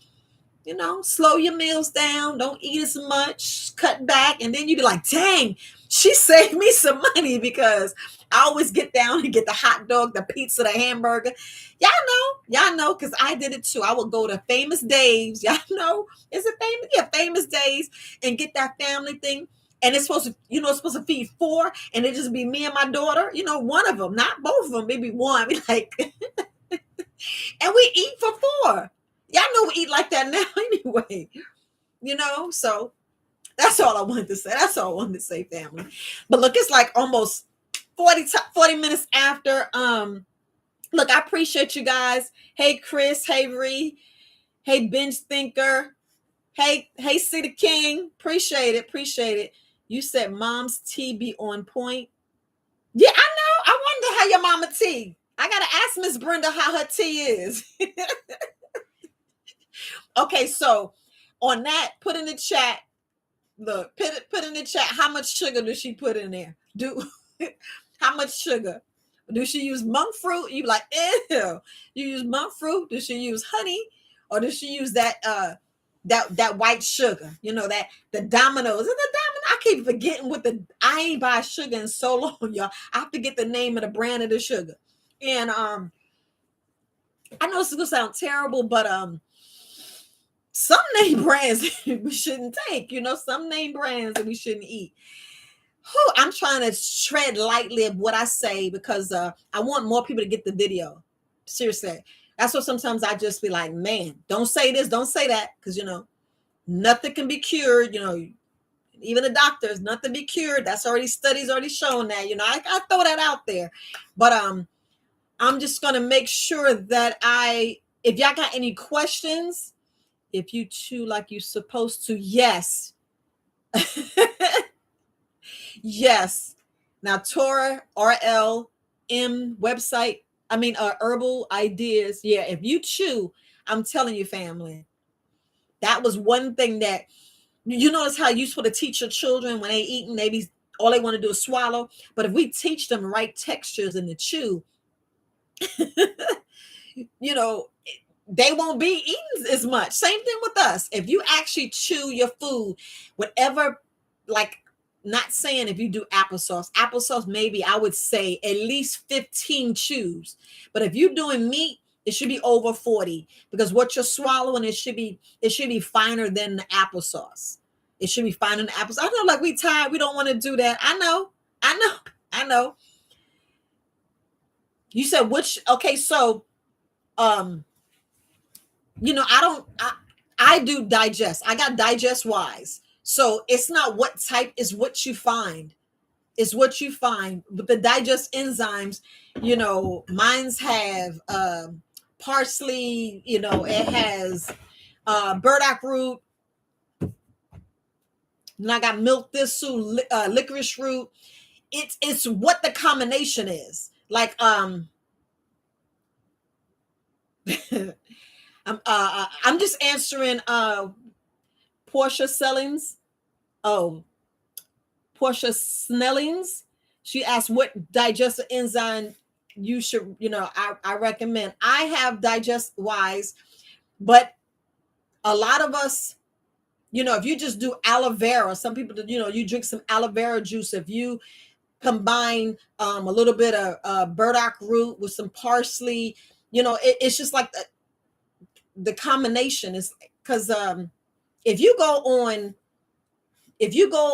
slow your meals down. Don't eat as much, cut back. And then you be like, dang, she saved me some money, because I always get down and get the hot dog, the pizza, the hamburger. Y'all know, because I did it too. I would go to Famous Dave's. Y'all know, is it famous? Yeah, Famous Dave's, and get that family thing. And it's supposed to, you know, it's supposed to feed 4, and it just be me and my daughter, you know, one of them, not both of them, maybe one. Be like, and we eat for 4. Y'all know we eat like that now anyway, you know? So that's all I wanted to say. That's all I wanted to say, family. But look, it's like almost 40 minutes after. Look, I appreciate you guys. Hey, Chris. Hey, Ree. Hey, Binge Thinker. Hey, See the King. Appreciate it. You said mom's tea be on point. Yeah, I know. I wonder how your mama tea. I got to ask Miss Brenda how her tea is. Okay, so on that, put in the chat. Look, put in the chat. How much sugar does she put in there? How much sugar? Do she use monk fruit? You be like, ew. You use monk fruit? Does she use honey, or does she use that that white sugar? You know, that the Domino's. Is it the Domino? I keep forgetting what I ain't buy sugar in so long, y'all. I forget the name of the brand of the sugar. And I know this is gonna sound terrible, but some name brands we shouldn't take, you know, some name brands that we shouldn't eat. I'm trying to tread lightly of what I say, because I want more people to get the video. Seriously. That's what sometimes I just be like, man, don't say this, don't say that. Because, you know, nothing can be cured. You know, Even the doctors, nothing be cured. That's already studies already shown that. I throw that out there. But I'm just gonna make sure that if y'all got any questions, if you chew like you're supposed to, yes. Yes. Now, Tora RLM website, Herbal Ideas. Yeah, if you chew, I'm telling you, family, that was one thing that you notice how you supposed to teach your children when they eating, all they want to do is swallow. But if we teach them right textures in the chew, you know, they won't be eating as much. Same thing with us. If you actually chew your food, whatever, like, not saying if you do applesauce, maybe I would say at least 15 chews. But if you're doing meat, it should be over 40, because what you're swallowing, it should be finer than the applesauce. It should be finer than the applesauce. I know, like, we tired, we don't want to do that. I know. You said which? Okay, so I do digest. I got digest wise. So it's not what type, is what you find. It's what you find. But the digest enzymes, mine's have parsley, it has burdock root. And I got milk thistle, licorice root. It's what the combination is. Like I'm just answering Portia Sellings. Oh, Portia Snellings. She asked what digestive enzyme you should, I recommend. I have digest wise, but a lot of us, if you just do aloe vera, some people, you drink some aloe vera juice. If you combine a little bit of burdock root with some parsley, it's just like the combination is, because if you go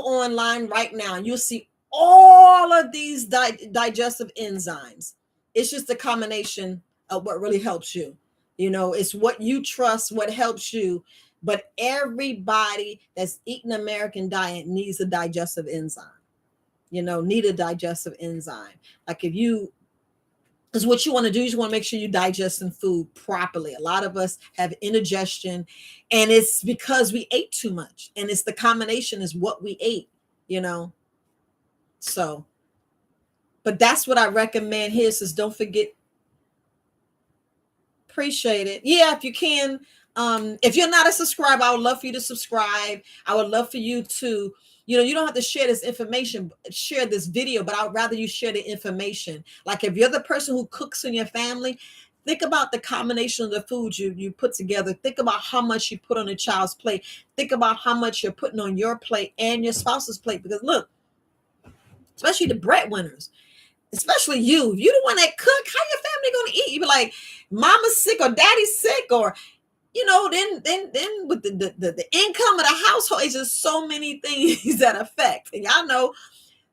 online right now, you'll see all of these digestive enzymes. It's just a combination of what really helps you. It's what you trust, what helps you. But everybody that's eating American diet needs a digestive enzyme. Need a digestive enzyme. Like, because what you want to do is you want to make sure you're digesting food properly. A lot of us have indigestion, and it's because we ate too much, and it's the combination is what we ate, So, but that's what I recommend here. Says, don't forget, appreciate it. Yeah, if you can, if you're not a subscriber, I would love for you to subscribe. I would love for you to, you don't have to share this information, share this video, but I'd rather you share the information. Like, if you're the person who cooks in your family, think about the combination of the foods you put together. Think about how much you put on a child's plate. Think about how much you're putting on your plate and your spouse's plate. Because look, especially the breadwinners, especially you the one that cook, how your family going to eat? You be like, mama's sick or daddy's sick, or then with the income of the household, it's just so many things that affect. And y'all know,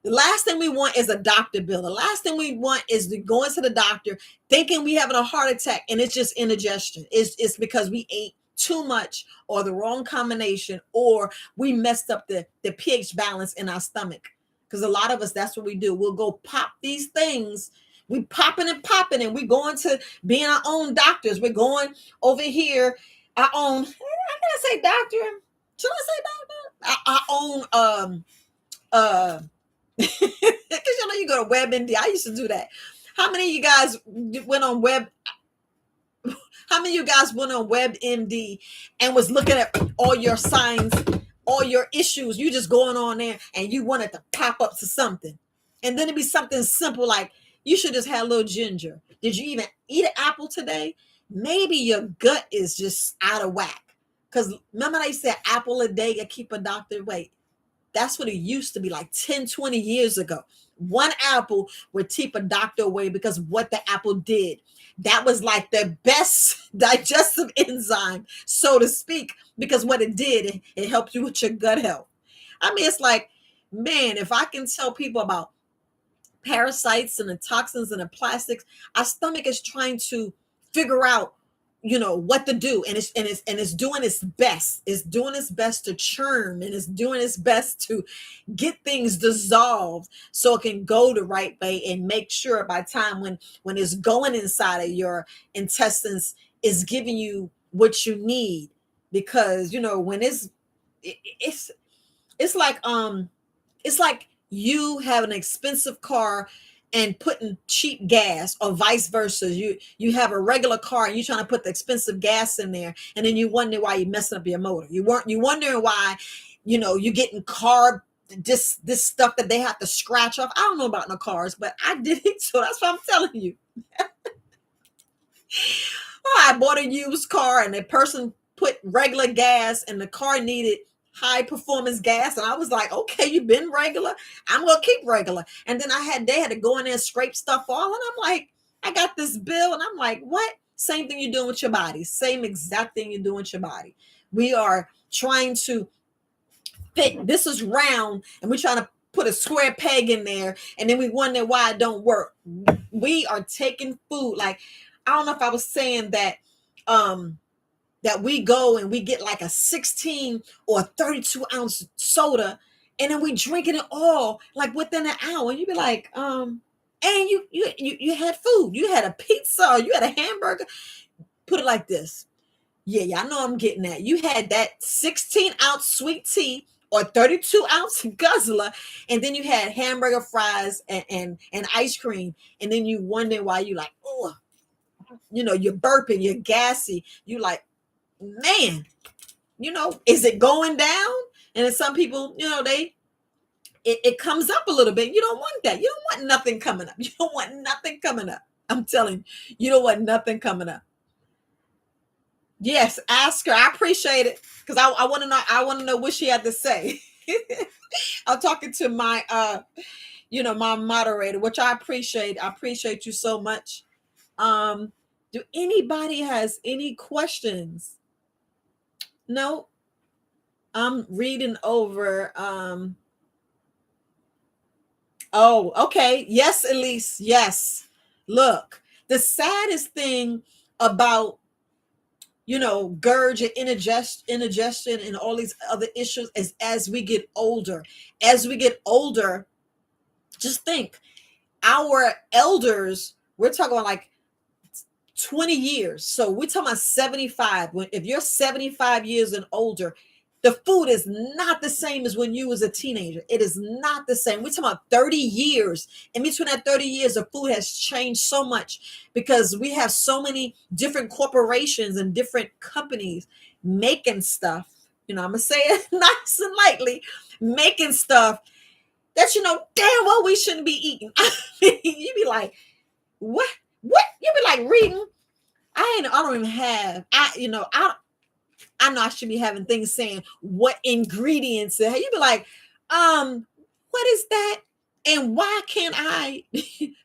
the last thing we want is a doctor bill. The last thing we want is to go into the doctor thinking we having a heart attack, and it's just indigestion. It's because we ate too much, or the wrong combination, or we messed up the pH balance in our stomach. Because a lot of us, that's what we do. We'll go pop these things. We popping, and we going to being our own doctors. We're going over here, our own, I gotta say doctor. Should I say doctor? Our own because you go to WebMD. I used to do that. How many of you guys went on WebMD and was looking at all your signs, all your issues? You just going on there and you wanted to pop up to something, and then it'd be something simple like, you should just have a little ginger. Did you even eat an apple today? Maybe your gut is just out of whack. Because remember they said apple a day to keep a doctor away. That's what it used to be, like 10, 20 years ago. One apple would keep a doctor away because of what the apple did. That was like the best digestive enzyme, so to speak, because what it did, it helped you with your gut health. I mean, it's like, man, if I can tell people about parasites and the toxins and the plastics, our stomach is trying to figure out what to do, and it's doing its best. It's doing its best to churn, and it's doing its best to get things dissolved so it can go the right way, and make sure by time when it's going inside of your intestines is giving you what you need. Because when it's it's like it's like you have an expensive car and putting cheap gas, or vice versa. You have a regular car and you're trying to put the expensive gas in there, and then you wonder why you're messing up your motor. You wondering why you're getting carb, this stuff that they have to scratch off. I don't know about no cars, but I did it, so that's what I'm telling you. I bought a used car and the person put regular gas and the car needed high performance gas, and I was like, okay, you've been regular, I'm gonna keep regular. And then they had to go in there and scrape stuff off, and I'm like, I got this bill, and I'm like, what? Same thing you're doing with your body. Same exact thing you're doing with your body. We are trying to fit. This is round, and we're trying to put a square peg in there, and then we wonder why it don't work. We are taking food, like, I don't know if I was saying that that we go and we get like a 16 or 32 ounce soda, and then we drinking it all like within an hour. And you be like, and you had food, you had a pizza, or you had a hamburger. Put it like this. Yeah, I know I'm getting that. You had that 16 ounce sweet tea or 32 ounce guzzler, and then you had hamburger, fries, and ice cream, and then you wonder why you like, oh, you're burping, you're gassy, you like, man, is it going down? And then some people, it comes up a little bit. You don't want that. You don't want nothing coming up. You don't want nothing coming up. I'm telling you, you don't want nothing coming up. Yes, ask her. I appreciate it, because I want to know. I want to know what she had to say. I'm talking to my my moderator, which I appreciate. I appreciate you so much. Do anybody has any questions? No, I'm reading over. Oh, okay. Yes, Elise. Yes. Look, the saddest thing about GERD and indigestion and all these other issues is as we get older. As we get older, just think, our elders, we're talking about like 20 years. So we're talking about 75. If you're 75 years and older, the food is not the same as when you was a teenager. It is not the same. We're talking about 30 years. In between that 30 years, the food has changed so much, because we have so many different corporations and different companies making stuff. I'm going to say it nice and lightly, making stuff that damn well we shouldn't be eating. I mean, you be like, what? You be like reading. I don't even have. I know I should be having things saying what ingredients. You be like, what is that? And why can't I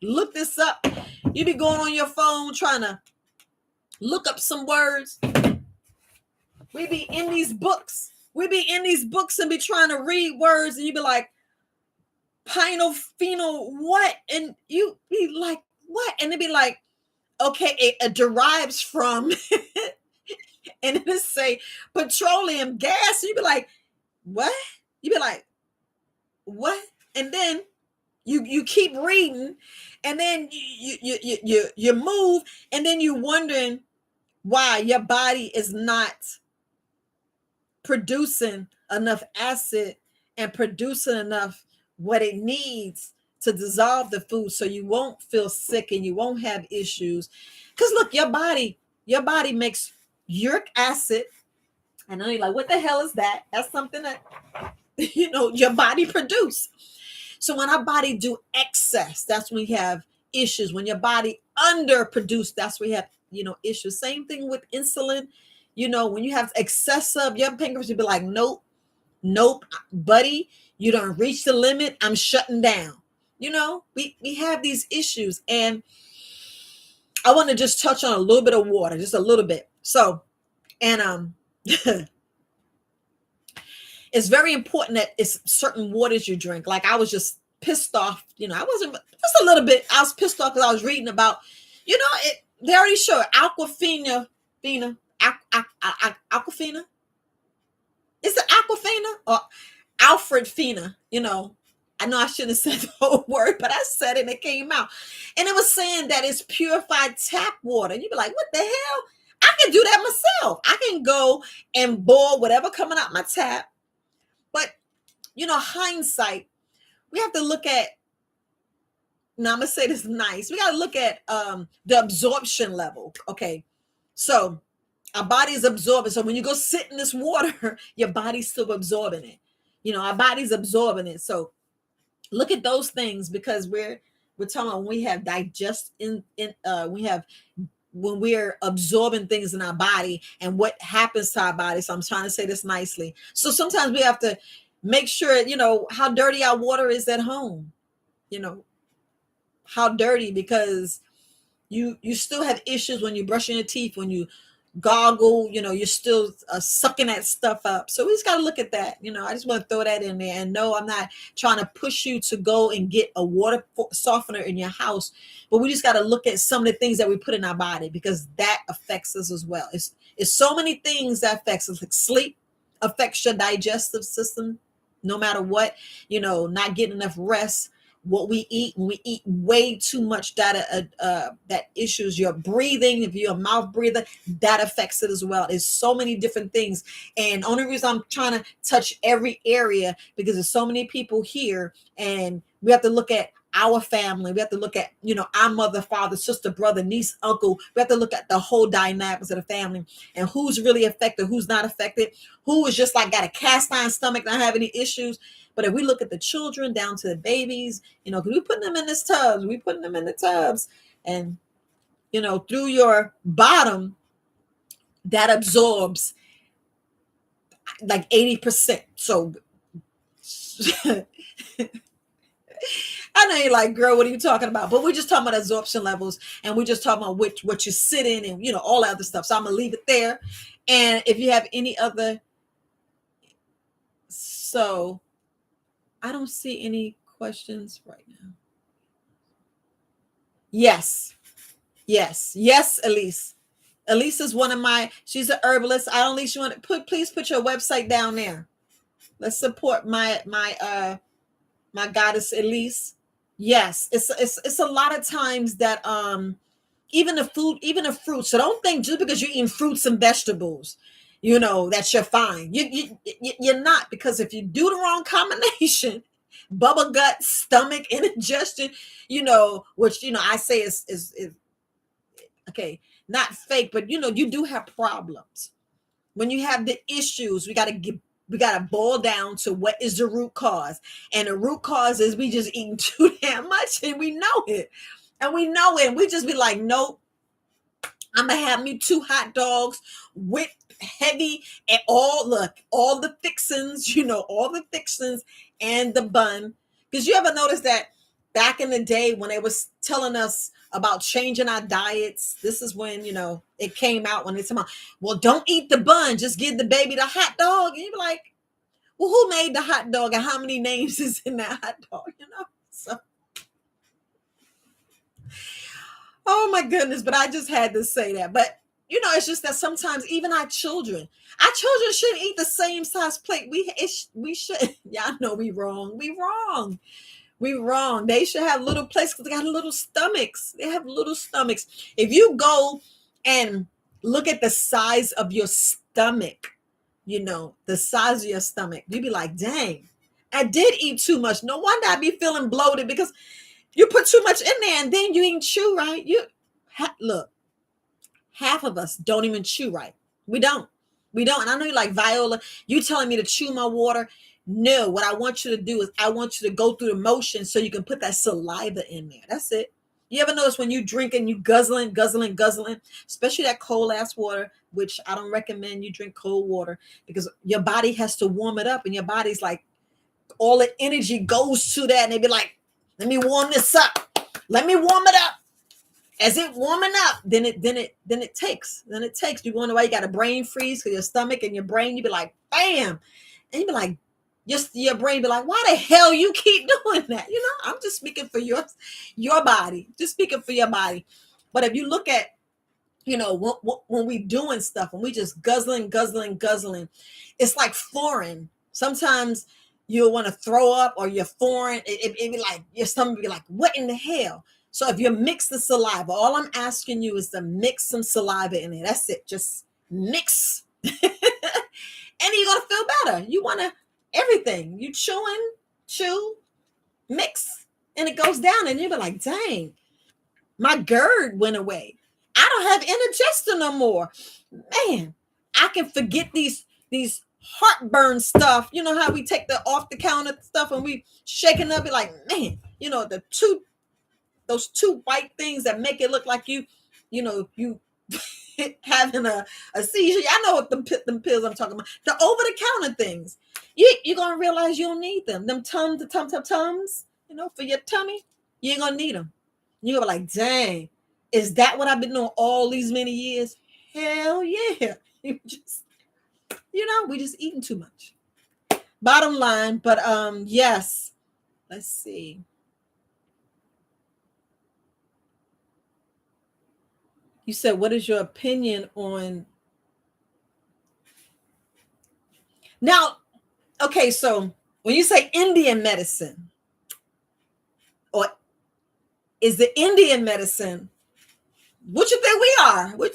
look this up? You be going on your phone trying to look up some words. We be in these books. And be trying to read words, and you be like, phenol, what? And you be like, what? And it be like, okay, it derives from, and it say petroleum gas. And you be like, what? You be like, what? And then you keep reading, and then you move, and then you wondering why your body is not producing enough acid and producing enough what it needs to dissolve the food, so you won't feel sick and you won't have issues. Because look, your body makes uric acid, and then you're like, what the hell is that? That's something that your body produce. So when our body do excess, that's when we have issues. When your body underproduce, that's where you have issues. Same thing with insulin. When you have excessive, your pancreas will be like, nope, buddy, you don't reach the limit, I'm shutting down. We have these issues, and I want to just touch on a little bit of water, just a little bit. So, and it's very important that it's certain waters you drink. Like, I was just pissed off. I wasn't, just a little bit. I was pissed off because I was reading about, they already show Aquafina Fina, Aquafina. Is it Aquafina or Alfred Fina? I know I shouldn't have said the whole word, but I said it and it came out. And it was saying that it's purified tap water. And you'd be like, what the hell? I can do that myself. I can go and boil whatever coming out my tap. But, hindsight, we have to look at, now I'm going to say this nice. We got to look at the absorption level. Okay. So our body is absorbing. So when you go sit in this water, your body's still absorbing it. Our body's absorbing it. So look at those things, because we're talking about when we have when we're absorbing things in our body and what happens to our body. So I'm trying to say this nicely. So sometimes we have to make sure, how dirty our water is at home, how dirty, because you still have issues when you're brushing your teeth, when you gargle, you're still sucking that stuff up. So we just got to look at that. I just want to throw that in there. And no, I'm not trying to push you to go and get a water softener in your house, but we just got to look at some of the things that we put in our body, because that affects us as well. It's so many things that affects us. Like sleep affects your digestive system, no matter what. Not getting enough rest. What we eat, when we eat way too much, that issues your breathing. If you're a mouth breather, that affects it as well. There's so many different things, and only reason I'm trying to touch every area, because there's so many people here, and we have to look at our family. We have to look at our mother, father, sister, brother, niece, uncle. We have to look at the whole dynamics of the family and who's really affected, who's not affected, who is just like got a cast iron stomach, not have any issues. But if we look at the children down to the babies, because we putting them in this tubs, and through your bottom, that absorbs like 80%. So I know you're like, girl, what are you talking about? But we're just talking about absorption levels, and we're just talking about what you sit in, and all that other stuff. So I'm gonna leave it there. And if you have any other, so I don't see any questions right now. Yes, Elise. Elise is she's an herbalist. I don't least you want to please put your website down there. Let's support my goddess Elise. Yes, it's a lot of times that even the fruit. So don't think just because you're eating fruits and vegetables, that you're fine. You're not, because if you do the wrong combination, bubble gut, stomach, indigestion, which I say is okay, not fake, but you do have problems. When you have the issues, we got to boil down to what is the root cause. And the root cause is we just eating too damn much, and we know it. And we just be like, nope, I'm gonna have me 2 hot dogs with heavy and all the fixings, all the fixings and the bun. Because you ever notice that back in the day when they was telling us about changing our diets, this is when it came out, when it's about, well, don't eat the bun, just give the baby the hot dog. And you be like, well, who made the hot dog and how many names is in that hot dog? So oh my goodness, but I just had to say that. But it's just that sometimes even our children shouldn't eat the same size plate. We should. Yeah, I know we wrong. We wrong. They should have little plates because they got little stomachs. They have little stomachs. If you go and look at the size of your stomach, the size of your stomach, you'd be like, dang, I did eat too much. No wonder I be feeling bloated, because you put too much in there and then you ain't chew right. Look, half of us don't even chew right. We don't. And I know you're like, Viola, you telling me to chew my water. No, what I want you to do is I want you to go through the motion so you can put that saliva in there. That's it. You ever notice when you drinking, you guzzling, especially that cold ass water, which I don't recommend you drink cold water, because your body has to warm it up, and your body's like, all the energy goes to that, and they be like, let me warm this up. Let me warm it up. As it warming up, then it takes. You wonder why you got a brain freeze, because your stomach and your brain, you be like, bam. And you be like, just your brain be like, why the hell you keep doing that? I'm just speaking for your body. Just speaking for your body. But if you look at, when we doing stuff and we just guzzling, it's like foreign. Sometimes you'll want to throw up or you're foreign. It be like your stomach be like, what in the hell? So if you mix the saliva, all I'm asking you is to mix some saliva in there. That's it. Just mix. And you're gonna feel better. You wanna everything. You chew, mix, and it goes down, and you'll be like, dang, my GERD went away. I don't have indigestion no more. Man, I can forget these heartburn stuff. You know how we take the off the counter stuff and we shaking up, be like, man, those two white things that make it look like you having a seizure. I know what them pills I'm talking about. The over the counter things. You're gonna realize you don't need them. Them tums, for your tummy. You ain't gonna need them. You're gonna be like, dang, is that what I've been doing all these many years? Hell yeah. We just eating too much. Bottom line, but yes. Let's see. You said, what is your opinion on now? Okay, so when you say Indian medicine, or is the Indian medicine, what you think we are? Who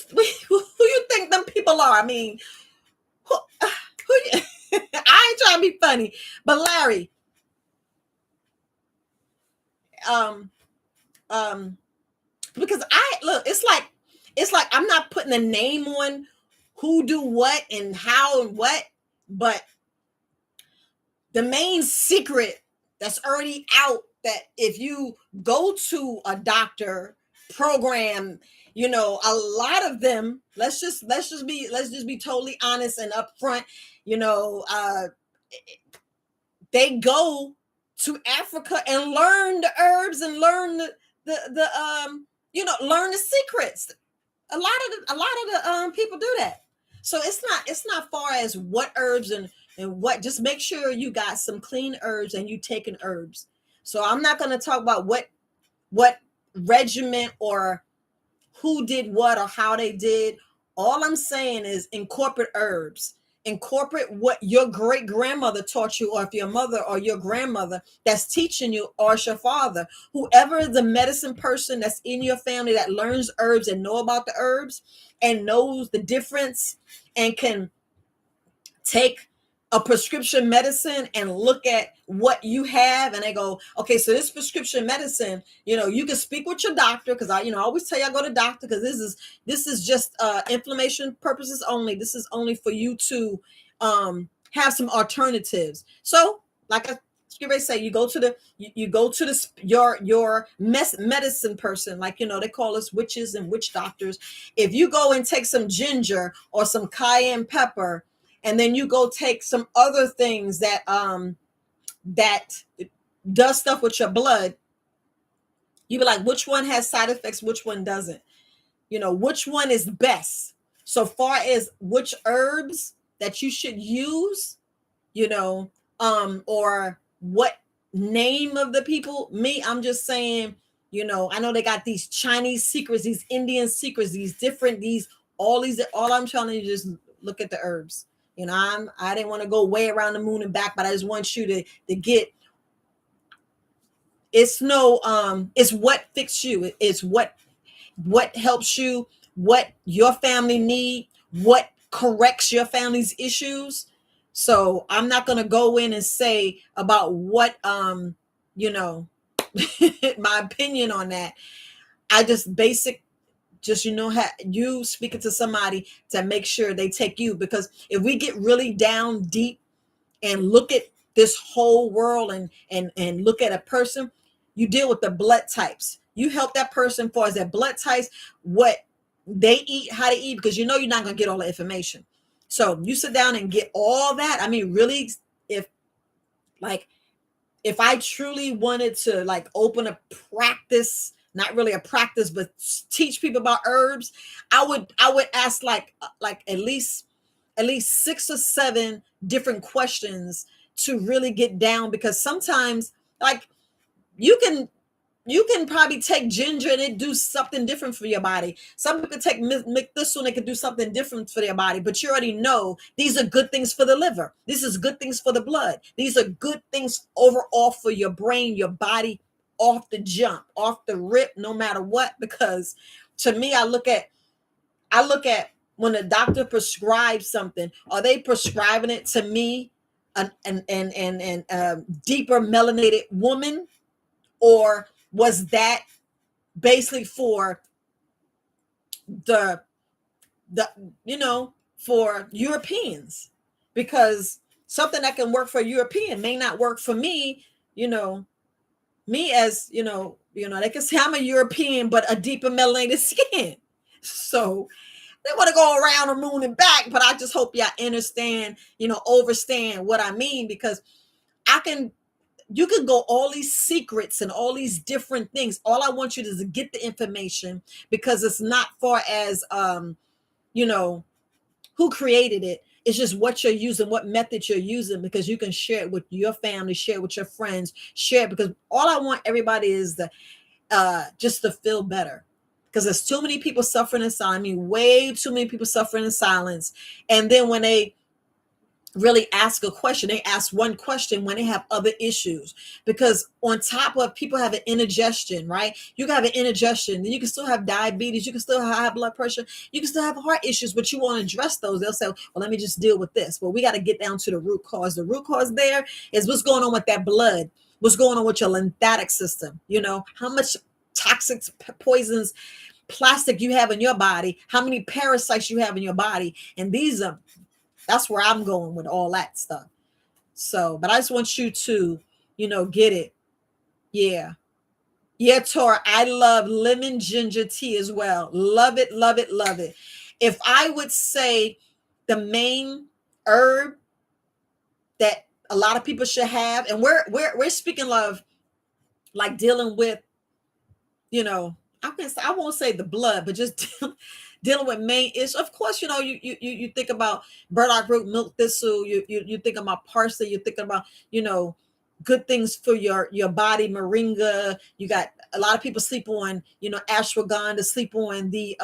you think them people are? I mean, who I ain't trying to be funny, but Larry, because it's like I'm not putting a name on who do what and how and what, but the main secret that's already out, that if you go to a doctor program, a lot of them, let's just be totally honest and upfront, they go to Africa and learn the herbs and learn learn the secrets. A lot of the people do that. So it's not far as what herbs and what. Just make sure you got some clean herbs and you taking herbs. So I'm not going to talk about what regimen or who did what or how they did. All I'm saying is incorporate herbs. Incorporate what your great grandmother taught you, or if your mother or your grandmother that's teaching you, or it's your father, whoever the medicine person that's in your family that learns herbs and know about the herbs and knows the difference and can take a prescription medicine and look at what you have, and they go, okay, so this prescription medicine, you can speak with your doctor, because I always tell you I go to doctor, because this is just inflammation purposes only. This is only for you to have some alternatives. So like I say, you go to your medicine person, like they call us witches and witch doctors. If you go and take some ginger or some cayenne pepper, and then you go take some other things that does stuff with your blood, you be like, which one has side effects, which one doesn't, which one is best so far as which herbs that you should use, or what name of the people. I'm just saying, I know they got these Chinese secrets, these Indian secrets, all I'm telling you, just look at the herbs. I didn't want to go way around the moon and back, but I just want you to get, it's what fits you. It's what helps you, what your family need, what corrects your family's issues. So I'm not going to go in and say about what, my opinion on that. I just how you speaking to somebody to make sure they take you, because if we get really down deep and look at this whole world and look at a person, you deal with the blood types. You help that person for as their blood types, what they eat, how they eat, because you're not going to get all the information. So you sit down and get all that. I mean, really, if I truly wanted to open a practice, not really a practice, but teach people about herbs, I would ask like at least 6 or 7 different questions to really get down, because sometimes you can You can probably take ginger and it do something different for your body. Some people take thistle and it can do something different for their body, but you already know these are good things for the liver. This is good things for the blood. These are good things overall for your brain, your body, off the jump, off the rip, no matter what. Because to me, I look at when a doctor prescribes something, are they prescribing it to me, an deeper melanated woman, or was that basically for the the for Europeans? Because something that can work for a European may not work for me. You know, me as they can say I'm a European, but a deeper melanated skin. So they want to go around the moon and back, but I just hope y'all understand, overstand what I mean, because I can you can go all these secrets and all these different things. All I want you to do is get the information, because it's not far as you know who created it. It's just what you're using, what method you're using, because you can share it with your family, share it with your friends, share it, because all I want everybody is the just to feel better, because there's too many people suffering in silence. I mean, way too many people suffering in silence. And then when they really ask a question, they ask one question when they have other issues, because on top of people have an indigestion, right? You can have an indigestion, then you can still have diabetes, you can still have high blood pressure, you can still have heart issues, but you want to address those. They'll say, well, let me just deal with this. Well, we got to get down to the root cause. The root cause there is what's going on with that blood, what's going on with your lymphatic system, how much toxic poisons, plastic you have in your body, how many parasites you have in your body. And that's where I'm going with all that stuff. So, but I just want you to, get it. Yeah. Yeah, Tora, I love lemon ginger tea as well. Love it, love it, love it. If I would say the main herb that a lot of people should have, and we're speaking of like dealing with, I won't say the blood, but just dealing with main issue. Of course, you think about burdock root, milk thistle. You think about parsley. You think about good things for your body. Moringa. You got a lot of people sleep on ashwagandha. Sleep on the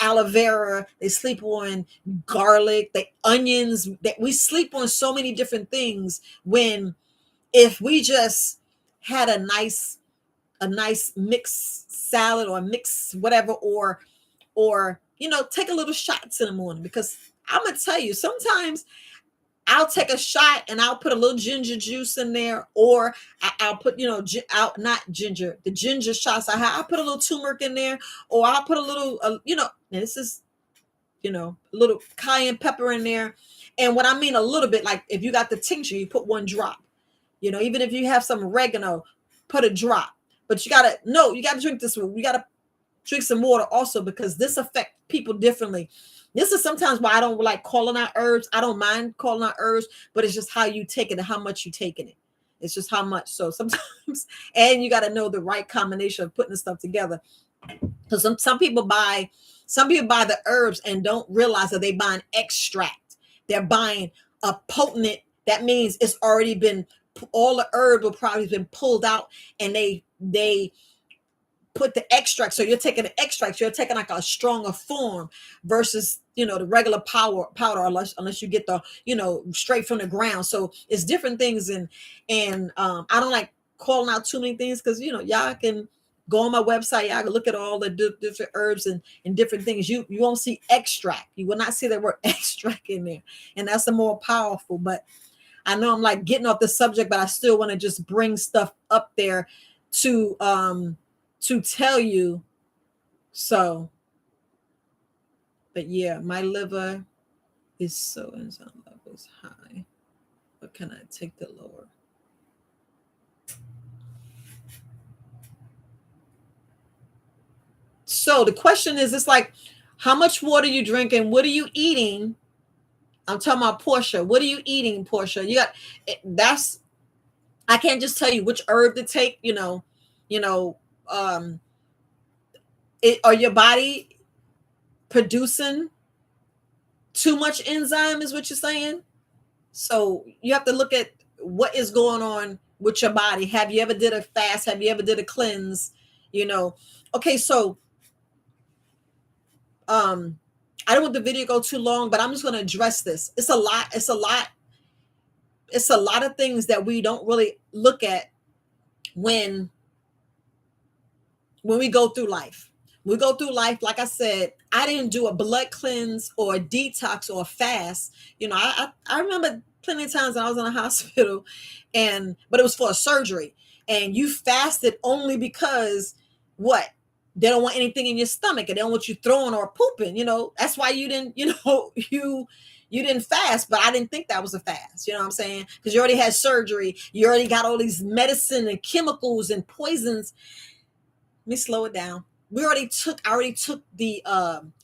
aloe vera. They sleep on garlic. The onions. That we sleep on so many different things. When if we just had a nice mixed salad or mix whatever, or take a little shots in the morning, because I'm gonna tell you, sometimes I'll take a shot and I'll put a little ginger juice in there, or I'll put out not ginger, the ginger shots I'll put a little turmeric in there, or I'll put a little this is a little cayenne pepper in there. And what I mean a little bit, like if you got the tincture, you put one drop. Even if you have some oregano, put a drop. But you gotta drink this. You gotta drink some water also, because this affects people differently. This is sometimes why I don't like calling out herbs. I don't mind calling out herbs, but it's just how you take it and how much you taking it. It's just how much. So sometimes, and you got to know the right combination of putting the stuff together. Because some people buy the herbs and don't realize that they buy an extract. They're buying a potent. That means it's already been, all the herb will probably been pulled out, and they put the extract. So you're taking the extract, you're taking like a stronger form versus the regular powder, unless you get the straight from the ground. So it's different things, and I don't like calling out too many things, because y'all can go on my website, y'all can look at all the different herbs and different things. You won't see extract, you will not see the word extract in there, and that's the more powerful. But I know I'm like getting off the subject, but I still want to just bring stuff up there to tell you. So, but yeah, my liver is so enzyme levels high. But can I take the lower? So the question is, it's like, how much water you drinking? What are you eating? I'm talking about Portia. What are you eating, Portia? You got that's. I can't just tell you which herb to take. Um, are your body producing too much enzyme? Is what you're saying? So you have to look at what is going on with your body? Have you ever did a fast? Have you ever did a cleanse? You know, okay, so I don't want the video to go too long, but I'm just going to address this. It's a lot. It's a lot of things that we don't really look at when we go through life. We go through life, like I said, I didn't do a blood cleanse or a detox or a fast. You know, I remember plenty of times when I was in a hospital, but it was for a surgery, and you fasted only because what? They don't want anything in your stomach, and they don't want you throwing or pooping. You know, that's why you didn't. You know, you didn't fast, but I didn't think that was a fast. You know what I'm saying? Because you already had surgery, you already got all these medicine and chemicals and poisons. Let me slow it down. I already took the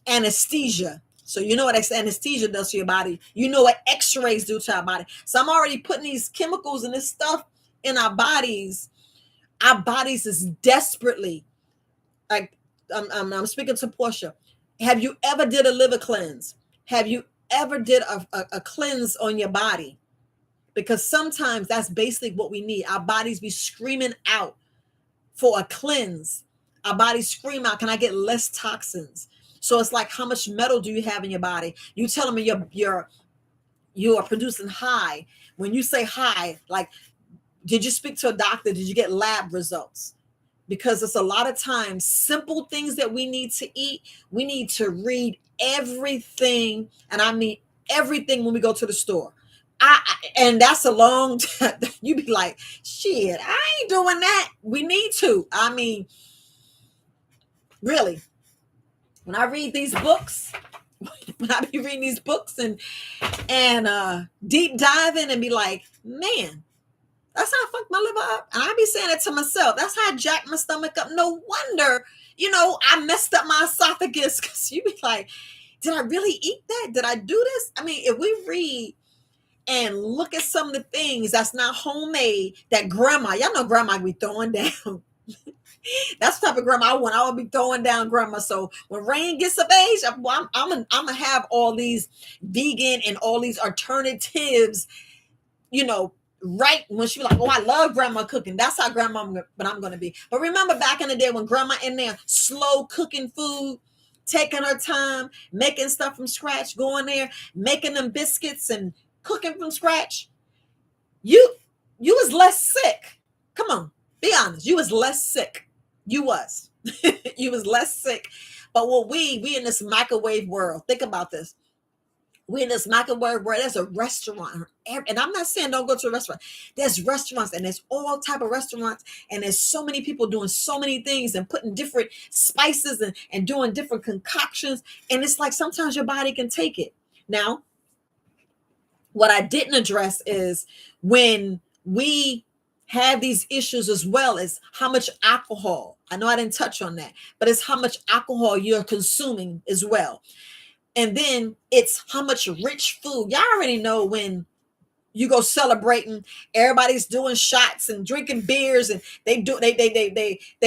anesthesia. So you know what anesthesia does to your body. You know what x-rays do to our body. So I'm already putting these chemicals and this stuff in our bodies. Our bodies is desperately, like, I'm speaking to Portia. Have you ever did a liver cleanse? Have you ever did a cleanse on your body? Because sometimes that's basically what we need. Our bodies be screaming out for a cleanse. Our bodies scream out, can I get less toxins? So it's like, how much metal do you have in your body? You tell me you are producing high. When you say high, like, did you speak to a doctor? Did you get lab results? Because it's a lot of times simple things that we need to eat. We need to read everything, and I mean everything, when we go to the store. And that's a long time. You be like, shit, I ain't doing that. We need to. I mean, really, when I read these books, when I be reading these books and deep diving and be like, man, that's how I fucked my liver up. And I be saying it to myself. That's how I jacked my stomach up. No wonder, I messed up my esophagus. Because you be like, did I really eat that? Did I do this? I mean, if we read and look at some of the things that's not homemade, that grandma, y'all know grandma be throwing down. That's the type of grandma I want. I would be throwing down grandma. So when Rain gets of age, I'm gonna have all these vegan and all these alternatives, right when she be like, oh, I love grandma cooking. That's how but I'm gonna be. But remember back in the day when grandma in there slow cooking food, taking her time, making stuff from scratch, going there, making them biscuits and cooking from scratch. You was less sick. Come on, be honest. You was less sick. You was. You was less sick. But what we in this microwave world, think about this. We in this microwave world, there's a restaurant. And I'm not saying don't go to a restaurant. There's restaurants, and there's all type of restaurants, and there's so many people doing so many things and putting different spices and doing different concoctions. And it's like sometimes your body can take it. Now, what I didn't address is when we have these issues, as well as how much alcohol. I know I didn't touch on that, but it's how much alcohol you're consuming as well. And then it's how much rich food. Y'all already know when you go celebrating, everybody's doing shots and drinking beers, and they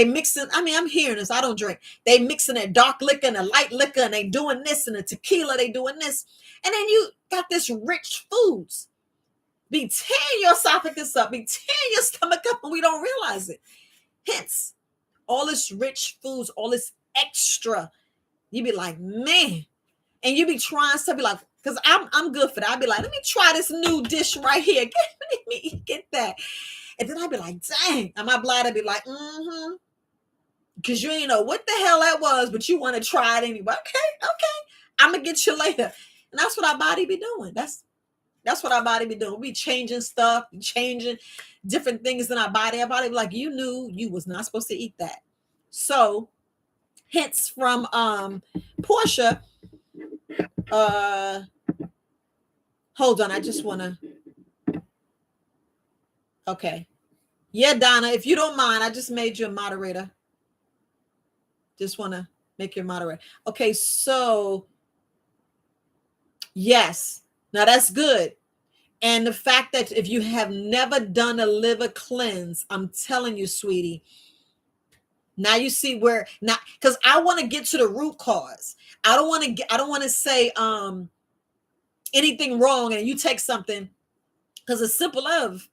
mixing. I mean, I'm hearing this. I don't drink. They mixing a dark liquor and a light liquor, and they doing this, and a tequila, they doing this. And then you got this rich foods. Be tearing your esophagus up, be tearing your stomach up, and we don't realize it. Hence, all this rich foods, all this extra. You be like, man. And you be trying to be like, because I'm good for that. I'd be like, let me try this new dish right here. Let me get that. And then I'd be like, dang. And my bladder be like, because you ain't know what the hell that was, but you want to try it anyway. Okay. I'm going to get you later. And that's what our body be doing. That's what our body be doing. We changing stuff, changing different things in our body. Our body be like, you knew you was not supposed to eat that. So, hence from Portia. Hold on, I just want to. Okay. Yeah, Donna, if you don't mind, I just made you a moderator. Just want to make you a moderator. Okay, so yes. Now that's good. And the fact that if you have never done a liver cleanse, I'm telling you, sweetie, now you see where now, because I want to get to the root cause. I don't want to say anything wrong and you take something, because it's simple of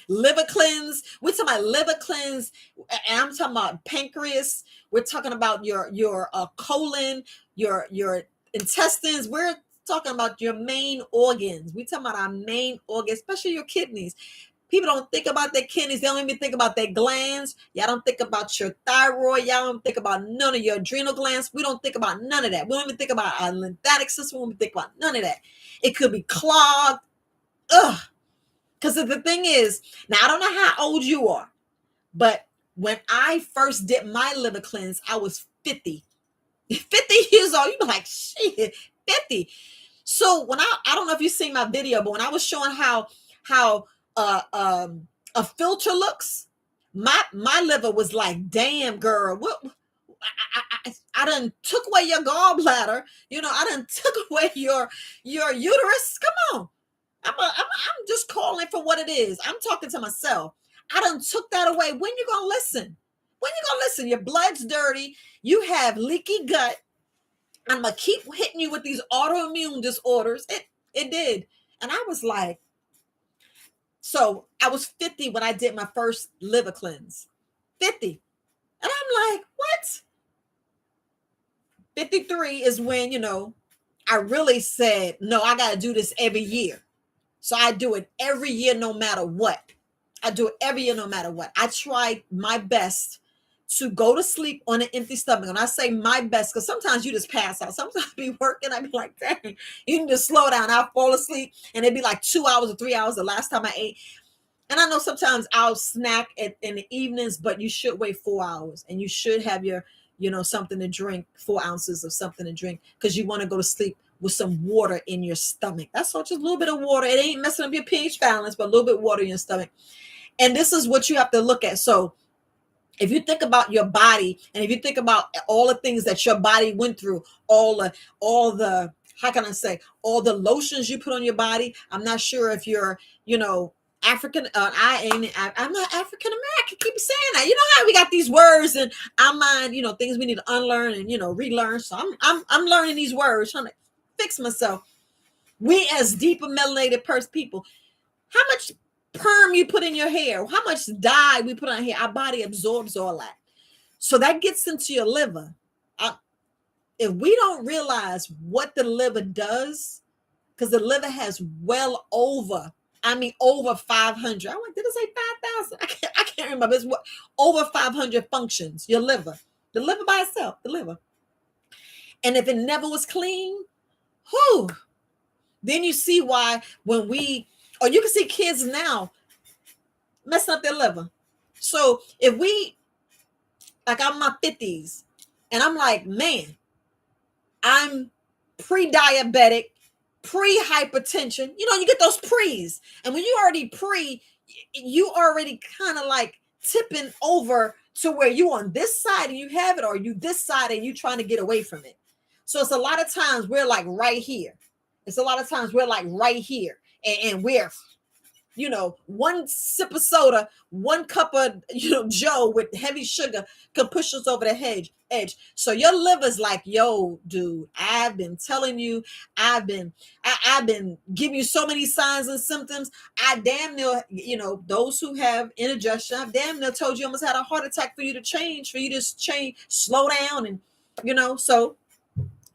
Liver cleanse. We're talking about liver cleanse, and I'm talking about pancreas. We're talking about your colon, your intestines. We're talking about your main organs. We're talking about our main organs, especially your kidneys. People don't think about their kidneys. They don't even think about their glands. Y'all don't think about your thyroid. Y'all don't think about none of your adrenal glands. We don't think about none of that. We don't even think about our lymphatic system. We don't even think about none of that. It could be clogged. Ugh. Because the thing is, now I don't know how old you are, but when I first did my liver cleanse, I was 50. 50 years old. You'd be like, shit, 50. So when I don't know if you've seen my video, but when I was showing how a filter looks, my liver was like, damn girl, what I done took away your gallbladder, I done took away your uterus. Come on. I'm just calling for what it is. I'm talking to myself. I done took that away. When you gonna listen? When you gonna listen? Your blood's dirty. You have leaky gut. I'm gonna keep hitting you with these autoimmune disorders. It did. And I was like, so I was 50 when I did my first liver cleanse. 50. And I'm like, what? 53 is when, I really said, no, I gotta do this every year. So I do it every year, no matter what. I do it every year, no matter what. I try my best to go to sleep on an empty stomach. And I say my best, because sometimes you just pass out. Sometimes I be working, I be like, dang, you need to slow down. I'll fall asleep, and it'd be like 2 hours or 3 hours the last time I ate. And I know sometimes I'll snack in the evenings, but you should wait 4 hours, and you should have your, something to drink, 4 ounces of something to drink, because you want to go to sleep with some water in your stomach. That's all, just a little bit of water. It ain't messing up your pH balance, but a little bit of water in your stomach. And this is what you have to look at. So if you think about your body, and if you think about all the things that your body went through, all the how can I say, all the lotions you put on your body. I'm not sure if you're, African. I'm not African American. Keep saying that. You know how we got these words in our mind, things we need to unlearn and relearn. So I'm learning these words, trying to fix myself. We as deeper melanated people, how much perm you put in your hair, how much dye we put on here, our body absorbs all that. So that gets into your liver. If we don't realize what the liver does, because the liver has well over, over 500. I'm like, did it say 5,000? I can't remember. It's over 500 functions, your liver. The liver by itself, the liver. And if it never was clean, then you see why or you can see kids now messing up their liver. So if I'm in my 50s, and I'm like, man, I'm pre-diabetic, pre-hypertension. You get those pre's. And when you already you already kind of like tipping over to where you on this side and you have it, or you this side and you trying to get away from it. So it's a lot of times we're like right here. And we're, one sip of soda, one cup of, Joe with heavy sugar can push us over the edge. So your liver's like, yo, dude, I've been telling you, I've been giving you so many signs and symptoms. I damn near, those who have indigestion, I damn near told you almost had a heart attack for you to change, slow down. And, so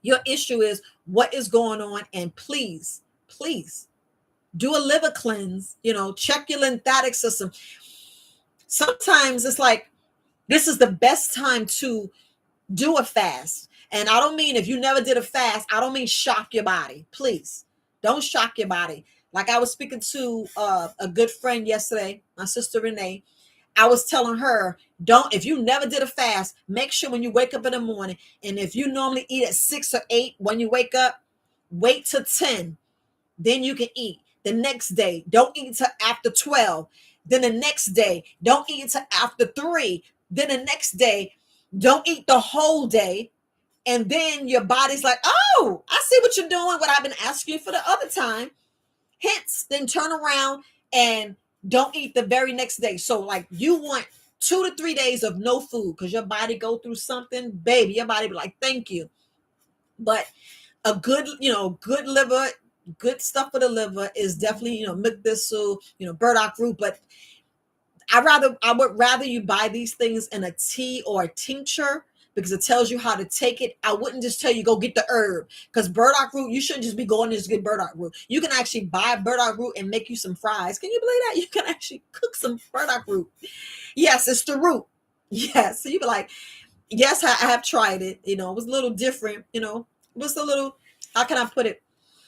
your issue is what is going on. And please, do a liver cleanse, check your lymphatic system. Sometimes it's like, this is the best time to do a fast. And I don't mean, if you never did a fast, I don't mean shock your body. Please don't shock your body. Like I was speaking to a good friend yesterday, my sister Renee. I was telling her, if you never did a fast, make sure when you wake up in the morning, and if you normally eat at 6 or 8 when you wake up, wait till 10. Then you can eat. The next day, don't eat until after 12. Then the next day, don't eat until after 3. Then the next day, don't eat the whole day. And then your body's like, oh, I see what you're doing, what I've been asking you for the other time. Hence, then turn around and don't eat the very next day. So like you want 2 to 3 days of no food, because your body go through something, baby, your body be like, thank you. But a good liver good stuff for the liver is definitely, milk thistle, burdock root. But I would rather you buy these things in a tea or a tincture, because it tells you how to take it. I wouldn't just tell you go get the herb, because burdock root, you shouldn't just be going to just get burdock root. You can actually buy burdock root and make you some fries. Can you believe that? You can actually cook some burdock root. Yes, it's the root. Yes. So you be like, yes, I have tried it. It was a little different. It was a little, how can I put it?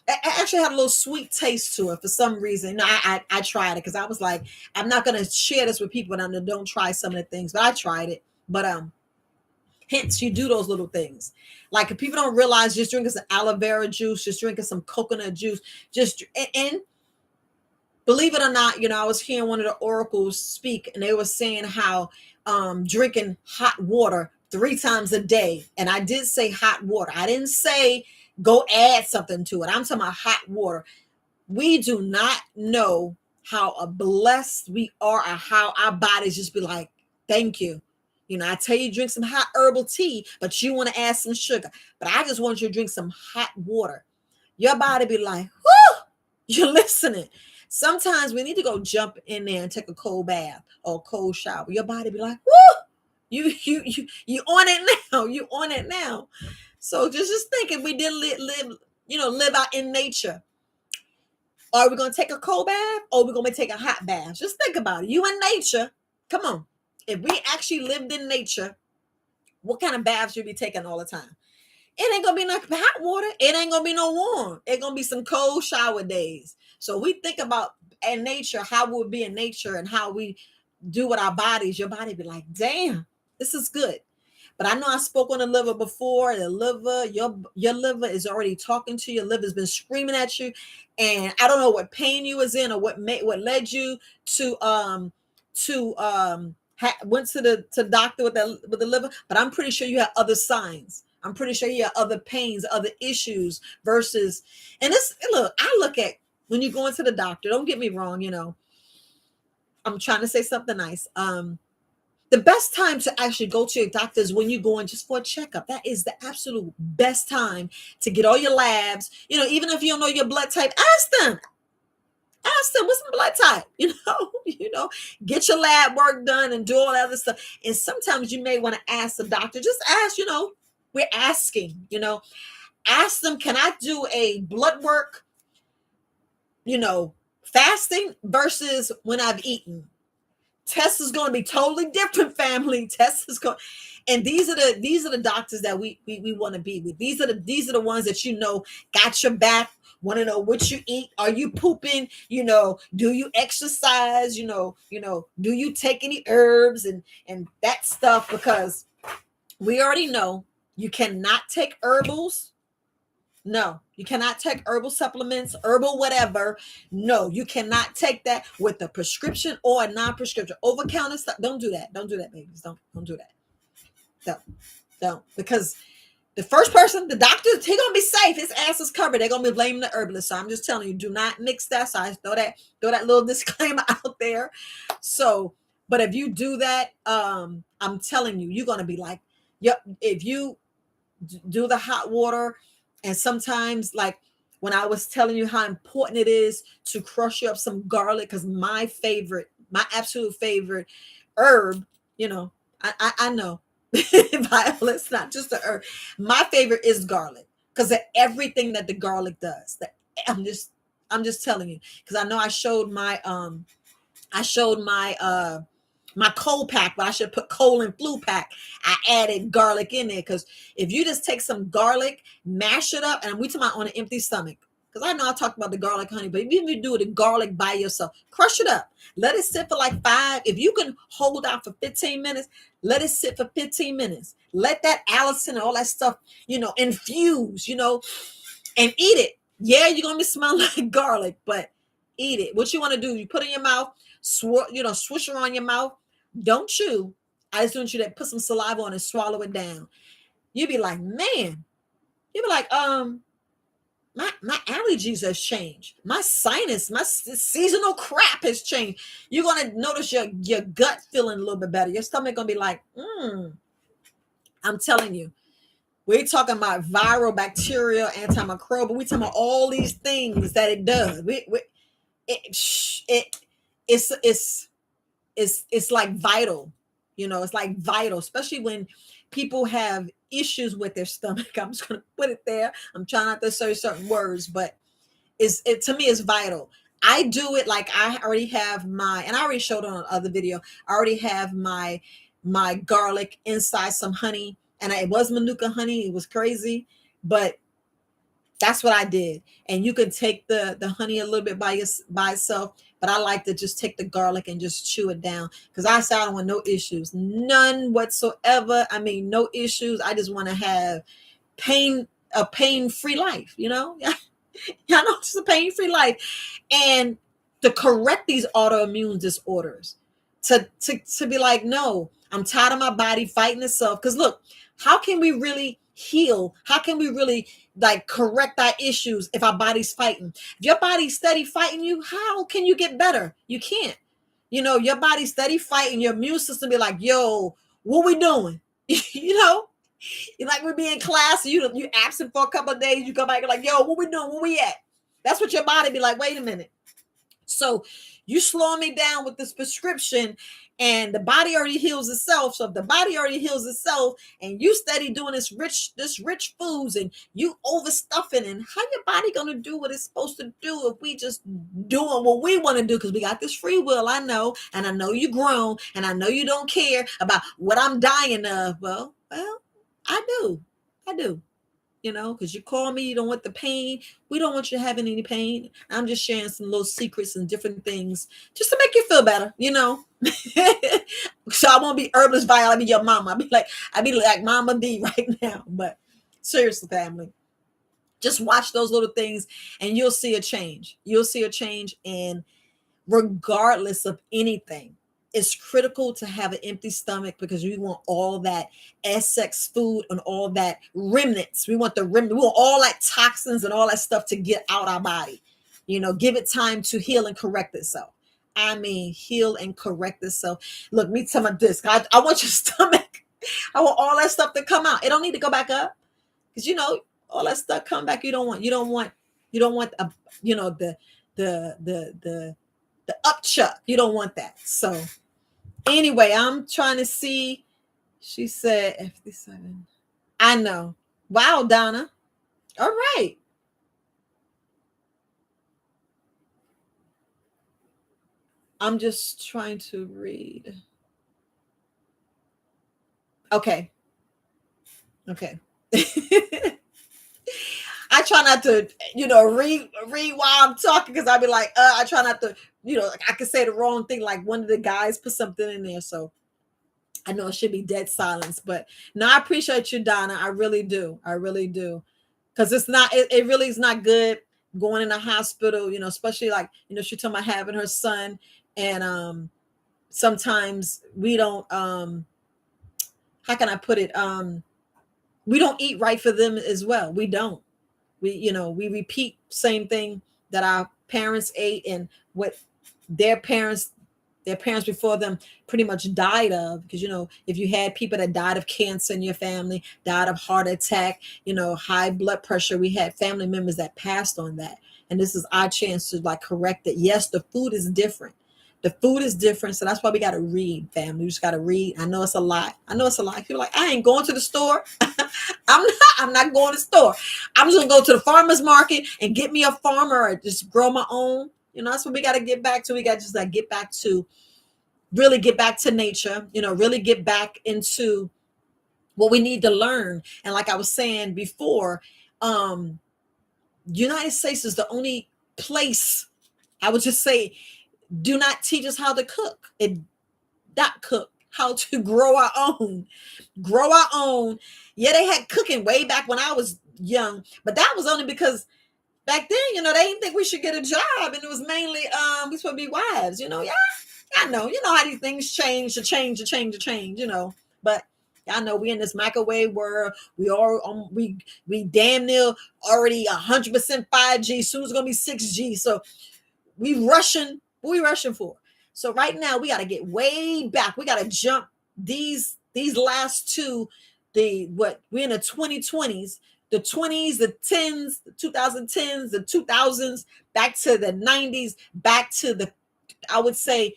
It actually had a little sweet taste to it for some reason. I tried it because I was like, I'm not gonna share this with people and I don't try some of the things, but I tried it. But hence you do those little things. Like if people don't realize, just drinking some aloe vera juice, just drinking some coconut juice, and believe it or not, I was hearing one of the oracles speak, and they were saying how drinking hot water 3 times a day. And I did say hot water. I didn't say go add something to it. I'm talking about hot water. We do not know how blessed we are, or how our bodies just be like, thank you. I tell you, drink some hot herbal tea, but you want to add some sugar. But I just want you to drink some hot water. Your body be like, whoo, you're listening. Sometimes we need to go jump in there and take a cold bath or a cold shower. Your body be like, whoo, you on it now. You on it now. So just thinking, we didn't live out in nature. Are we going to take a cold bath, or are we going to take a hot bath? Just think about it. You in nature. Come on. If we actually lived in nature, what kind of baths you be taking all the time? It ain't going to be no hot water. It ain't going to be no warm. It's going to be some cold shower days. So we think about in nature, how we'll be in nature and how we do with our bodies. Your body be like, damn, this is good. But I know I spoke on the liver before. The liver, your liver is already talking to you. Your liver's been screaming at you, and I don't know what pain you was in or what led you to went to the doctor with the liver. But I'm pretty sure you have other signs. I'm pretty sure you have other pains, other issues versus. And I look at when you go into the doctor. Don't get me wrong. I'm trying to say something nice. The best time to actually go to your doctor is when you're going just for a checkup. That is the absolute best time to get all your labs. Even if you don't know your blood type, ask them. Ask them what's my blood type. Get your lab work done and do all that other stuff. And sometimes you may want to ask the doctor. Just ask. We're asking. Ask them, can I do a blood work? Fasting versus when I've eaten. Test is going to be totally different, family. Test is going, and these are the doctors that we want to be with. These are the ones that got your back. Want to know what you eat? Are you pooping? Do you exercise? Do you take any herbs and that stuff? Because we already know you cannot take herbals. No, you cannot take herbal supplements, herbal whatever. No, you cannot take that with a prescription or a non-prescription. Over-counter stuff. Don't do that. Don't do that, babies. Don't do that. Don't. Because the first person, the doctor, he's gonna be safe. His ass is covered. They're gonna be blaming the herbalist. So I'm just telling you, do not mix that. So I throw that little disclaimer out there. So, but if you do that, I'm telling you, you're gonna be like, yep. If you do the hot water. And sometimes, like when I was telling you how important it is to crush up some garlic, because my absolute favorite herb, I know, Violet's not just a herb. My favorite is garlic because of everything that the garlic does. I'm just telling you, because I know I showed my cold pack, but I should put cold and flu pack. I added garlic in there because if you just take some garlic, mash it up, and we talking about on an empty stomach. Because I know I talked about the garlic honey, but even if you do the garlic by yourself, crush it up. Let it sit for like 5. If you can hold out for 15 minutes, let it sit for 15 minutes. Let that Allison and all that stuff, infuse, and eat it. Yeah, you're gonna be smelling like garlic, but eat it. What you want to do, you put it in your mouth, swish around your mouth. Don't chew. I just want you to put some saliva on and swallow it down. You'd be like, man. You'd be like, my allergies has changed. My sinus, my seasonal crap has changed. You're gonna notice your gut feeling a little bit better. Your stomach gonna be like, I'm telling you. We're talking about viral, bacterial, antimicrobial. We're talking about all these things that it does. It it's like vital. It's like vital, especially when people have issues with their stomach. I'm just gonna put it there. I'm trying not to say certain words, but it to me is vital. I do it like I already have and I already showed on other video. I already have my garlic inside some honey, and it was manuka honey. It was crazy, but that's what I did. And you can take the honey a little bit by itself, but I like to just take the garlic and just chew it down, because I say I don't want no issues, none whatsoever. I mean, no issues. I just want to have a pain-free life. Y'all know it's a pain-free life. And to correct these autoimmune disorders, to be like, no, I'm tired of my body fighting itself. Because look, how can we really heal? How can we really like correct our issues if our body's fighting? If your body's steady fighting you, how can you get better? You can't. Your body's steady fighting, your immune system be like, yo, what we doing? Like we be in class, you absent for a couple of days, you come back and like, yo, what we doing? Where we at? That's what your body be like, wait a minute. So you slowing me down with this prescription, and the body already heals itself. So if the body already heals itself, and you steady doing this rich foods, and you overstuffing, and how your body gonna do what it's supposed to do if we just doing what we want to do? Because we got this free will, I know, and I know you grown, and I know you don't care about what I'm dying of. Well, I do. Because you call me, you don't want the pain. We don't want you having any pain. I'm just sharing some little secrets and different things just to make you feel better. So I won't be herbalist vile. I'll be your mama. I be like Mama B right now. But seriously, family, just watch those little things and you'll see a change. You'll see a change. And regardless of anything, it's critical to have an empty stomach, because we want all that excess food and all that remnants. We want the remnant. We want all that toxins and all that stuff to get out our body. Give it time to heal and correct itself. I mean, heal and correct itself. Look, me tell my this. I want your stomach. I want all that stuff to come out. It don't need to go back up, because all that stuff come back. You don't want a, the upchuck. You don't want that. So anyway, I'm trying to see. She said 57. I know. Wow, Donna. All right. I'm just trying to read. Okay. I try not to, read while I'm talking, because I'll be like, I try not to, like I could say the wrong thing. Like one of the guys put something in there. So I know it should be dead silence, but no, I appreciate you, Donna. I really do. Because it really is not good going in the hospital, especially like, she told me having her son, and sometimes we don't, how can I put it? We don't eat right for them as well. We don't. We repeat same thing that our parents ate, and what their parents before them pretty much died of. Because if you had people that died of cancer in your family, died of heart attack, high blood pressure, we had family members that passed on that. And this is our chance to like correct it. Yes, the food is different. So that's why we got to read, family. We just got to read. I know it's a lot. People like, I ain't going to the store. I'm not going to the store. I'm just gonna go to the farmer's market and get me a farmer, or just grow my own. That's what we got to get back to. We got to just like get back to nature, really get back into what we need to learn. And like I was saying before, United States is the only place, I would just say, do not teach us how to cook. Not cook, how to grow our own. Yeah, they had cooking way back when I was young, but that was only because back then, they didn't think we should get a job, and it was mainly we supposed to be wives. Yeah, I know. You know how these things change. But I know we in this microwave world. We are we damn near already 100% 5G. Soon it's gonna be 6G. So we rushing. What we rushing for? So right now we got to get way back. We got to jump these last two what we're in the 2020s, the 20s, the 10s, the 2010s, the 2000s, back to the 90s, back to the, I would say,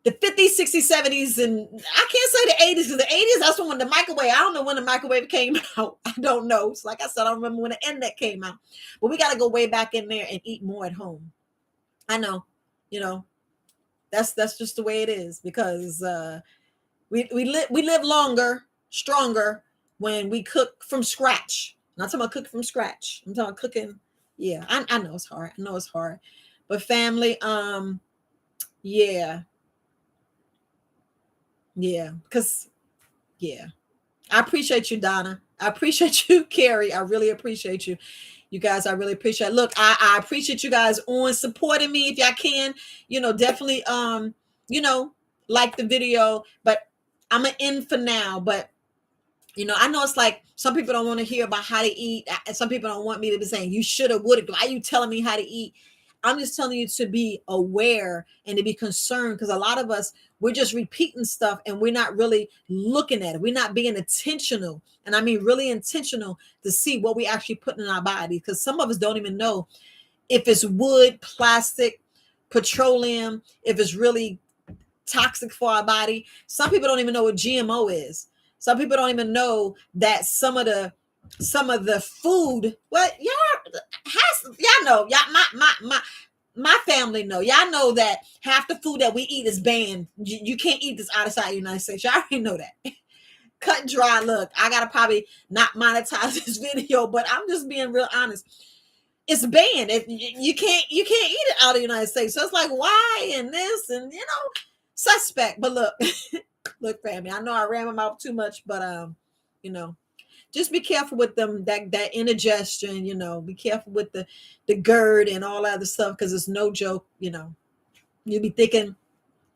the 50s, 60s, 70s, and I can't say the 80s, because the 80s, that's when the microwave, I don't know when the microwave came out. I don't know. So like I said, I don't remember when the internet came out. But we got to go way back in there and eat more at home. I know, that's just the way it is, because we live longer, stronger when we cook from scratch. I'm not talking about cooking from scratch. I'm talking about cooking. Yeah, I know it's hard. I know it's hard. But family, yeah. Yeah, because yeah, I appreciate you, Donna. I appreciate you, Carrie. I really appreciate you. You guys, I really appreciate it. Look, I appreciate you guys on supporting me. If y'all can, definitely like the video, but I'm gonna end for now. But I know it's like some people don't want to hear about how to eat, and some people don't want me to be saying you should have, would have. Why are you telling me how to eat? I'm just telling you to be aware and to be concerned, because a lot of us, we're just repeating stuff and we're not really looking at it. We're not being intentional. And I mean, really intentional to see what we actually put in our body, because some of us don't even know if it's wood, plastic, petroleum, if it's really toxic for our body. Some people don't even know what GMO is. Some people don't even know that some of the food, what y'all know, my family know. Y'all know that half the food that we eat is banned. You can't eat this outside the United States. Y'all already know that. Cut and dry. Look, I gotta probably not monetize this video, but I'm just being real honest. It's banned. You can't eat it out of the United States. So it's like, why? And this, and suspect. But look, look, family, I know I ran my mouth too much, but just be careful with them, that indigestion, be careful with the GERD and all that other stuff, because it's no joke. You'll be thinking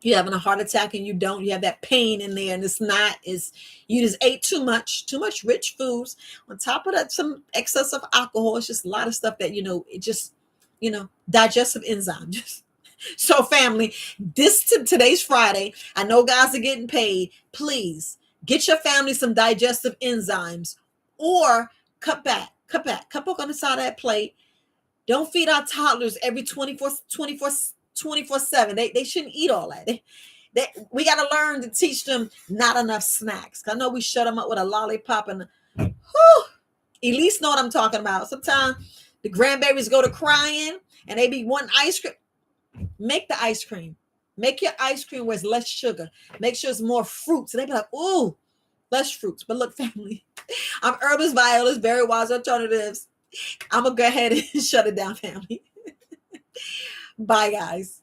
you're having a heart attack and you don't. You have that pain in there, and it's not. You just ate too much rich foods. On top of that, some excess of alcohol. It's just a lot of stuff that it just digestive enzymes. So family, today's Friday. I know guys are getting paid. Please get your family some digestive enzymes, or cut back on the side of that plate. Don't feed our toddlers every 24/7. They shouldn't eat all that. We got to learn to teach them not enough snacks. I know we shut them up with a lollipop and Elise know what I'm talking about. Sometimes the grandbabies go to crying and they be wanting ice cream. Make the ice cream. Make your ice cream where it's less sugar. Make sure it's more fruits. And they be like, ooh, less fruits. But look, family, I'm Herbalist Violist, Very Wise Alternatives. I'm going to go ahead and shut it down, family. Bye, guys.